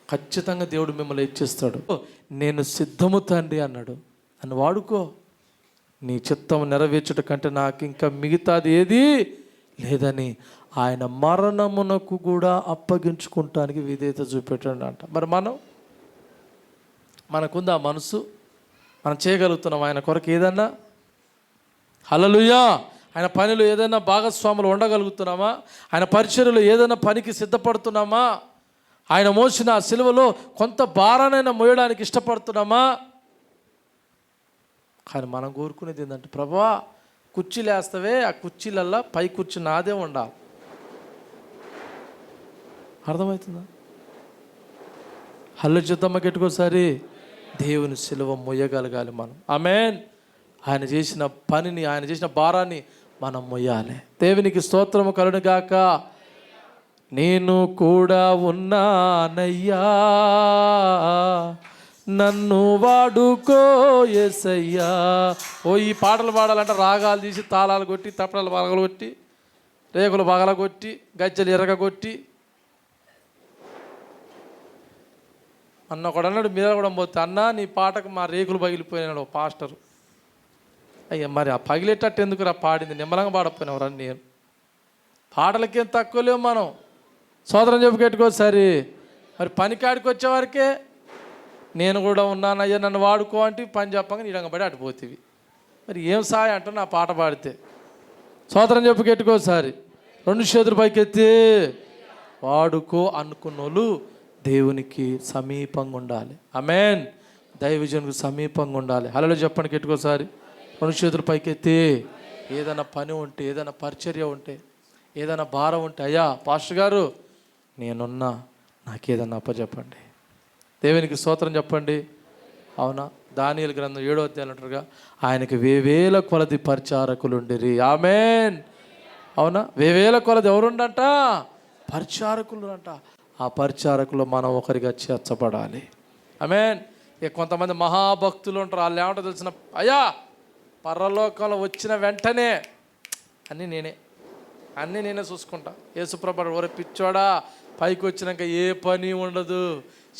B: ఖచ్చితంగా దేవుడు మిమ్మల్ని ఇచ్చేస్తాడు. నేను సిద్ధము తండ్రి అన్నాడు. నన్ను వాడుకో, నీ చిత్తం నెరవేర్చుట కంటే నాకు ఇంకా మిగతాది ఏది లేదని ఆయన మరణమునకు కూడా అప్పగించుకుంటానికి విధేయత చూపెట్టాడు అంట. మరి మనకుంది ఆ మనసు? మనం చేయగలుగుతున్నాం ఆయన కొరకు ఏదన్నా? హల్లెలూయా. ఆయన పనిలో ఏదైనా భాగస్వాములు ఉండగలుగుతున్నామా? ఆయన పరిచర్యలో ఏదైనా పనికి సిద్ధపడుతున్నామా? ఆయన మోసిన ఆ సిలువలో కొంత భారానైనా మోయడానికి ఇష్టపడుతున్నామా? కానీ మనం కోరుకునేది ఏంటంటే, ప్రభువా కుర్చీలు వేస్తావే, ఆ కుర్చీలల్లా పై కుర్చీ నాదే ఉండాలి. అర్థమవుతుందా? హల్ల చూద్దామా గట్టుకోసారి. దేవుని సిలువ మొయ్యగలగాలి మనం. ఆమేన్. ఆయన చేసిన పనిని, ఆయన చేసిన భారాన్ని మనం మొయ్యాలి. దేవునికి స్తోత్రము కలుగును గాక. నేను కూడా ఉన్నానయ్యా, నన్ను వాడుకో యేసయ్యా. ఈ పాటలు పాడాలంటే రాగాలు తీసి, తాళాలు కొట్టి, తప్పడాలు పగలు కొట్టి రేకులు పగలగొట్టి గజ్జలు ఎరగొట్టి అన్న ఒకడు అన్నాడు, మీద కూడా పోతే అన్న నీ పాటకు మా రేకులు పగిలిపోయినాడు ఓ పాస్టరు. అయ్యా మరి ఆ పగిలేటట్టు ఎందుకు రా పాడింది, నిమ్మలంగా పాడపోయినావు రా. నేను పాటలకేం తక్కువ లేవు మనం, సోదరం చెప్పుకెట్టుకో సరే. మరి పనికాడికి వచ్చేవారికే నేను కూడా ఉన్నానయ్యా నన్ను వాడుకో అంటే పని చెప్పంగా నీడంగా పడి అటుపోతేవి. మరి ఏం సాయం అంట నా పాట పాడితే. సోదరం చెప్పుకెట్టుకో సరే. 2 చేతులు పైకెత్తి వాడుకో అనుకున్నోళ్ళు దేవునికి సమీపంగా ఉండాలి. ఆమేన్. దైవజనునికి సమీపంగా ఉండాలి. హల్లెలూయా చెప్పండి కెట్టుకోసారి. 2 చేతులు పైకెత్తి ఏదైనా పని ఉంటే, ఏదైనా పరిచర్య ఉంటే, ఏదైనా భారం ఉంటే, అయ్యా పాస్టర్ గారు నేనున్నా, నాకేదన్నా అప్పచెప్పండి. దేవునికి స్తోత్రం చెప్పండి. అవునా? దానియేలు గ్రంథం 7వ అధ్యాయం అంటారుగా, ఆయనకి వేవేల కొలది పరిచారకులు ఉండిరి. ఆమేన్. అవునా? వేవేల కొలది ఎవరుండంట? పరిచారకులు అంట. ఆ పరిచారకులు మనం ఒకరిగా చేర్చబడాలి. ఆమేన్. ఇక కొంతమంది మహాభక్తులు ఉంటారు, వాళ్ళు ఏమంటారు తెలిసిన, అయ్యా పరలోకంలో వచ్చిన వెంటనే అన్నీ నేనే చూసుకుంటా. యేసుప్రభుడు ఒరే పిచ్చోడా, పైకి వచ్చినాక ఏ పని ఉండదు,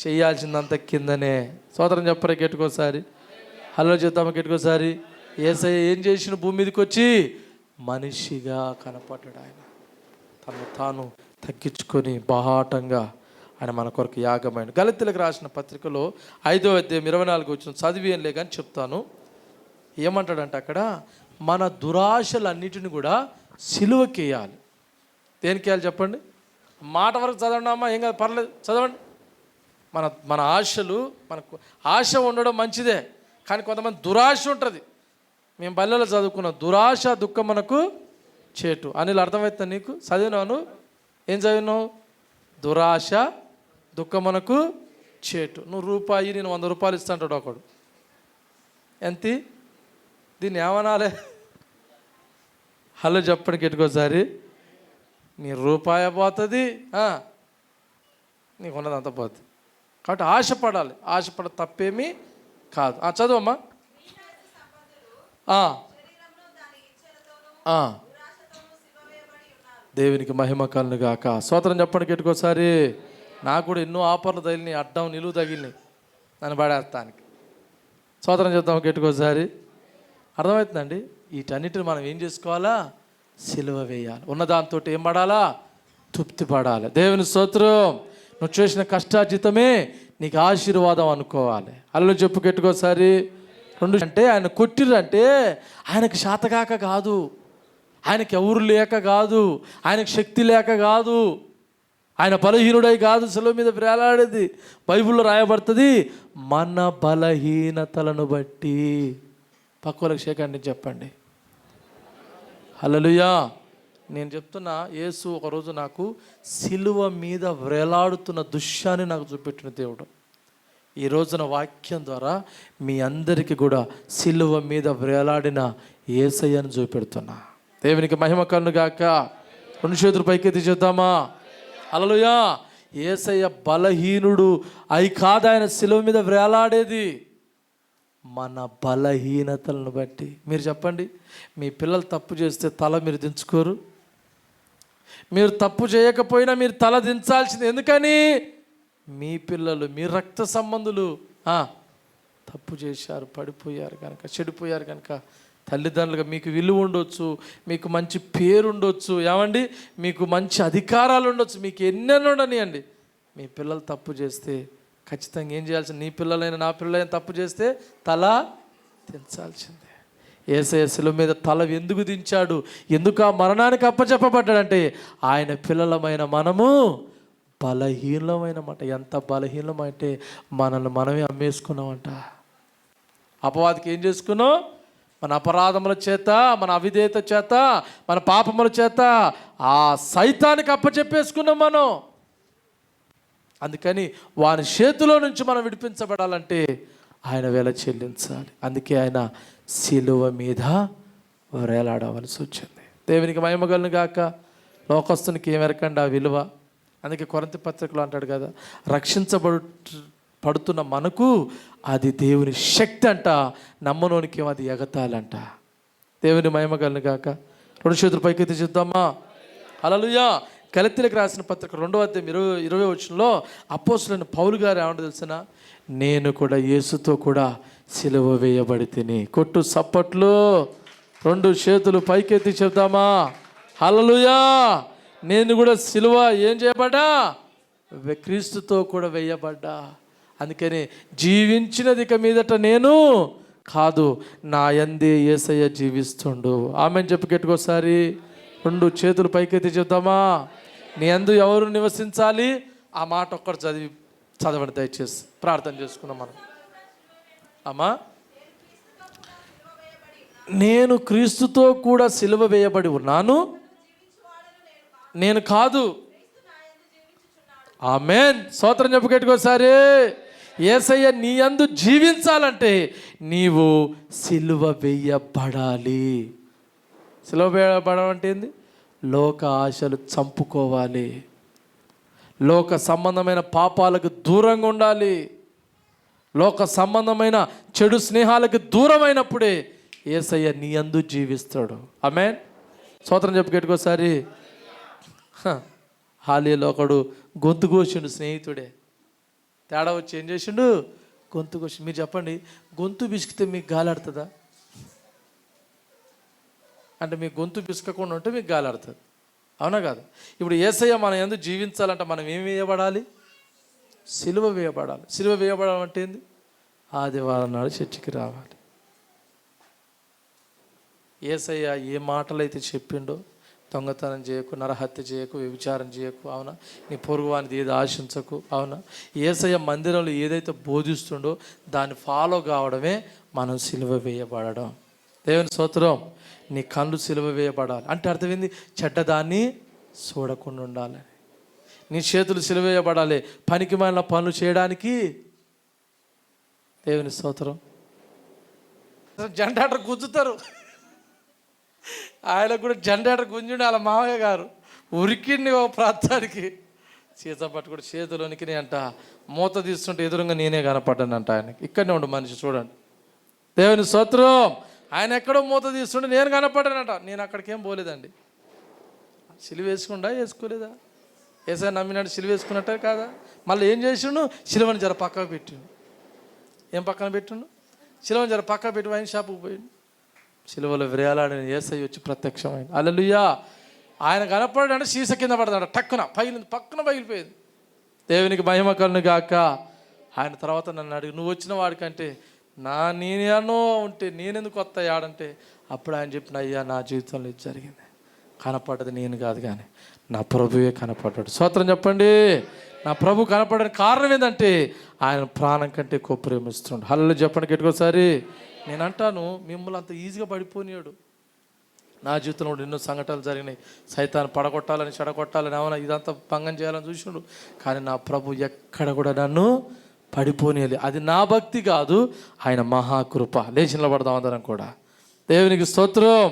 B: చేయాల్సిందంత కిందనే. సోదరం చెప్పరే కెట్టుకోసారి. హలో చేద్దామా కెట్టుకోసారి. యేసయ్య ఏం చేసిన భూమి మీదకి వచ్చి మనిషిగా కనపడ్డాడు. ఆయన తను తాను తగ్గించుకొని బాహాటంగా ఆయన మన కొరకు యాగమైన. గలతీయులకు రాసిన పత్రికలో 5వ అధ్యాయం 24 వచ్చిన చదివేయంలే కానీ చెప్తాను. ఏమంటాడంటే అక్కడ, మన దురాశలన్నిటిని కూడా సిలువకేయాలి. దేనికి వేయాలి చెప్పండి? మాట వరకు చదవండి అమ్మా, ఏం కాదు పర్లేదు చదవండి. మన ఆశలు, మనకు ఆశ ఉండడం మంచిదే, కానీ కొంతమంది దురాశ ఉంటుంది. మేము బల్లెలో చదువుకున్నాం, దురాశ దుఃఖం మనకు చేటు. అనిల్ అర్థమవుతుంది నీకు? చదివినావు? ఏం చదివినావు? దురాశ దుఃఖం మనకు చేటు. నువ్వు రూపాయి, నేను 100 రూపాయలు ఇస్తా అంటాడు ఒకడు. ఎంత? దీన్ని ఏమనాలి? హలో చెప్పండి కెట్టుకోసారి. నీ రూపాయి పోతుంది, నీకు ఉన్నదంతా పోతుంది. కాబట్టి ఆశపడాలి. ఆశపడ తప్పేమీ కాదు. చదువమ్మా. దేవునికి మహిమ కలుగును గాక. స్తోత్రం చెప్పండి కెట్టుకోసారి. నాకు కూడా ఎన్నో ఆఫర్లు తగిలినాయి, అడ్డం నిలువు తగిలినాయి నన్ను పడేస్తానికి. స్తోత్రం చెప్తాం కెట్టుకోసారి. అర్థమవుతుందండి? వీటన్నిటిని మనం ఏం చేసుకోవాలా? సిలువ వేయాలి. ఉన్నదాంతో ఏం పడాలా? తృప్తి పడాలి. దేవుని స్తోత్రం. నువ్వు చేసిన కష్టార్జితమే నీకు ఆశీర్వాదం అనుకోవాలి. అల్లు చెప్పు కెట్టుకోసారి. 2 అంటే ఆయన కొట్టిర్రంటే ఆయనకు శాతకాక కాదు, ఆయనకి ఎవరు లేక కాదు, ఆయనకు శక్తి లేక కాదు, ఆయన బలహీనుడై కాదు సిలువ మీద వేలాడేది. బైబిల్లో రాయబడుతుంది, మన బలహీనతలను బట్టి. పక్కలకు షేకండి చెప్పండి. హల్లెలూయా. నేను చెప్తున్నా, యేసు ఒకరోజు నాకు సిలువ మీద వేలాడుతున్న దృశ్యాన్ని నాకు చూపెట్టిన దేవుడు. ఈ రోజున వాక్యం ద్వారా మీ అందరికీ కూడా సిలువ మీద వేలాడిన యేసయ్యను చూపెడుతున్నా. దేవునికి మహిమ కలుగును గాక. 2 చేతులు పైకెత్తి చేద్దామా? హల్లెలూయా. యేసయ్య బలహీనుడు అయి కాదు, ఆయన సిలువ మీద వేలాడేది మన బలహీనతలను బట్టి. మీరు చెప్పండి, మీ పిల్లలు తప్పు చేస్తే తల మీరు దించుకోరు? మీరు తప్పు చేయకపోయినా మీరు తల దించాల్సింది. ఎందుకని? మీ పిల్లలు, మీ రక్త సంబంధులు తప్పు చేశారు, పడిపోయారు కనుక, చెడిపోయారు కనుక తల్లిదండ్రులుగా మీకు విలువ ఉండొచ్చు, మీకు మంచి పేరు ఉండొచ్చు, ఏమండి మీకు మంచి అధికారాలు ఉండొచ్చు, మీకు ఎన్నెన్నో ఉండనియండి. మీ పిల్లలు తప్పు చేస్తే ఖచ్చితంగా ఏం చేయాల్సింది? నీ పిల్లలైనా నా పిల్లలైనా తప్పు చేస్తే తల దించాల్సిందే. యేసయ్య సిలువ మీద తల ఎందుకు దించాడు? ఎందుకు ఆ మరణానికి అప్పచెప్పబడ్డాడంటే ఆయన పిల్లలమైన మనము బలహీనమైనమాట. ఎంత బలహీనమంటే మనల్ని మనమే అమ్మేసుకున్నామంట. అపవాదికి ఏం చేసుకున్నాం? మన అపరాధముల చేత, మన అవిధేయత చేత, మన పాపముల చేత ఆ సైతానికి అప్పచెప్పేసుకున్నాం మనం. అందుకని వాని చేతిలో నుంచి మనం విడిపించబడాలంటే ఆయన వేల చెల్లించాలి. అందుకే ఆయన సిలువ మీద వేలాడవలసి వచ్చింది. దేవునికి మహిమ కలుగును గాక. లోకస్తునికి ఏమెరకండి ఆ విలువ. అందుకే కొరింథీ పత్రికలో అంటాడు కదా, పడుతున్న మనకు అది దేవుని శక్తి అంట, నమ్మనోనికి అది ఎగతాలంట. దేవుని మహిమ కలుగును గాక. 2 చేతులు పైకెత్తి చూద్దామా? హల్లెలూయా. గలతీయులకు రాసిన పత్రిక 2వ అధ్యాయం 20 వచనంలో అపోస్తలుడైన పౌలు గారు ఏమంటో తెలిసిన, నేను కూడా యేసుతో కూడా సిలువ వేయబడి తిని. కొట్టు సప్పట్లు, 2 చేతులు పైకెత్తి చెప్తామా హల్లెలూయా. నేను కూడా సిలువ ఏం చేయబడ్డా, క్రీస్తుతో కూడా వేయబడ్డా. అందుకని జీవించినది ఇక మీదట నేను కాదు, నా యందే యేసయ్య జీవిస్తుండు. ఆమెను చెప్పి గట్టికోసారి 2 చేతులు పైకెత్తి చెప్తామా. నీ యందు ఎవరు నివసించాలి, ఆ మాట ఒక్కటి చదవండి దయచేసి. ప్రార్థన చేసుకున్నాం మనం. అమ్మా, నేను క్రీస్తుతో కూడా సిలువ వేయబడి ఉన్నాను, నేను కాదు. ఆమేన్. స్తోత్రం చెప్పు గట్టికోసారి. యేసయ్య నీ యందు జీవించాలంటే నీవు సిలువ వేయబడాలి. సిలువ వేయబడడం అంటే ఏంది? లోక ఆశలు చంపుకోవాలి, లోక సంబంధమైన పాపాలకు దూరంగా ఉండాలి, లోక సంబంధమైన చెడు స్నేహాలకు దూరమైనప్పుడే యేసయ్య నీ యందు జీవిస్తాడు. ఆమేన్. స్తోత్రం చెప్పు గట్టికోసారి. హాలీలో ఒకడు గొంతు కోసిండు, స్నేహితుడే. తేడా వచ్చి ఏం చేసిండు, గొంతు కోసి. మీరు చెప్పండి, గొంతు బిసికితే మీకు గాలాడుతుందా? అంటే మీకు గొంతు బిసుకకుండా ఉంటే మీకు గాలాడుతుంది, అవునా కాదు? ఇప్పుడు యేసయ్య మన యందు జీవించాలంటే మనం ఏం వేయబడాలి? సిలువ వేయబడాలి. సిలువ వేయబడాలి అంటే ఏంది? ఆదివారం నాడు చర్చికి రావాలి. యేసయ్య ఏ మాటలైతే చెప్పిండో, దొంగతనం చేయకు, నరహత్య చేయకు, వ్యభిచారం చేయకు, అవునా, నీ పొరుగువానిది ఏది ఆశించకు, అవునా, యేసయ్య మందిరంలో ఏదైతే బోధిస్తుండో దాన్ని ఫాలో కావడమే మనం సిలువ వేయబడడం. దేవుని స్తోత్రం. నీ కళ్ళు సిలువ వేయబడాలి అంటే అర్థమైంది, చెడ్డదాన్ని చూడకుండా ఉండాలి. నీ చేతులు సిలువ వేయబడాలి పనికి మాలిన పనులు చేయడానికి. దేవుని స్తోత్రం. జెండాటర్ గుంజుతారు, ఆయన కూడా జెండాటర్ గుంజుండి వాళ్ళ మామయ్య గారు ఉరికిండి ఒక ప్రాంతానికి సీత పట్టుకుని చేతిలోనికి అంట మూత తీస్తుంటే ఎదురుగా నేనే కనపడ్డానంట ఆయనకి. ఇక్కడనే ఉండు మనిషి, చూడండి. దేవుని స్తోత్రం. ఆయన ఎక్కడో మూత తీస్తుంటే నేను కనపడ్డానట. నేను అక్కడికేం పోలేదండి. సిలువ వేసుకుండా వేసుకోలేదా? యేసయ్య నమ్మినాడు, సిలువ వేసుకున్నట్టే కాదా? మళ్ళీ ఏం చేసిండు? సిలువని జర పక్కకు పెట్టిండు. ఏం పక్కన పెట్టిండు? సిలువని జర పక్కకు పెట్టి వైన్ షాపుకి పోయిండు. సిలువలో విరేలాడిన యేసయ్య వచ్చి ప్రత్యక్షమైంది. హల్లెలూయా. ఆయన కనపడాడంటే సీస కింద పడతాడు, టక్కున పక్కన పగిలిపోయింది. దేవునికి మహిమ కలుగును గాక. ఆయన తర్వాత నన్ను అడిగి, నువ్వు వచ్చిన వాడికంటే నేనేనో ఉంటే నేనెందుకు వస్తా యాడంటే, అప్పుడు ఆయన చెప్పిన, అయ్యా నా జీవితంలో ఇది జరిగింది, కనపడ్డది నేను కాదు కానీ నా ప్రభువే కనపడ్డాడు. స్తోత్రం చెప్పండి. నా ప్రభు కనపడడానికి కారణం ఏంటంటే ఆయన ప్రాణం కంటే ఎక్కువ ప్రేమిస్తున్నాడు. హల్లెలూయా చెప్పండి గట్టికోసారి. నేను అంటాను, మిమ్మల్ని అంత ఈజీగా పడిపోనియాడు. నా జీవితంలో ఎన్నో సంఘటనలు జరిగినాయి. సైతాన్ని పడగొట్టాలని, చెడగొట్టాలని, అవునా, ఇదంతా భంగం చేయాలని చూసినాడు. కానీ నా ప్రభు ఎక్కడ కూడా నన్ను పడిపోనియాలి. అది నా భక్తి కాదు, ఆయన మహాకృప. లేచి నిలబడదాం అందరం కూడా. దేవునికి స్తోత్రం.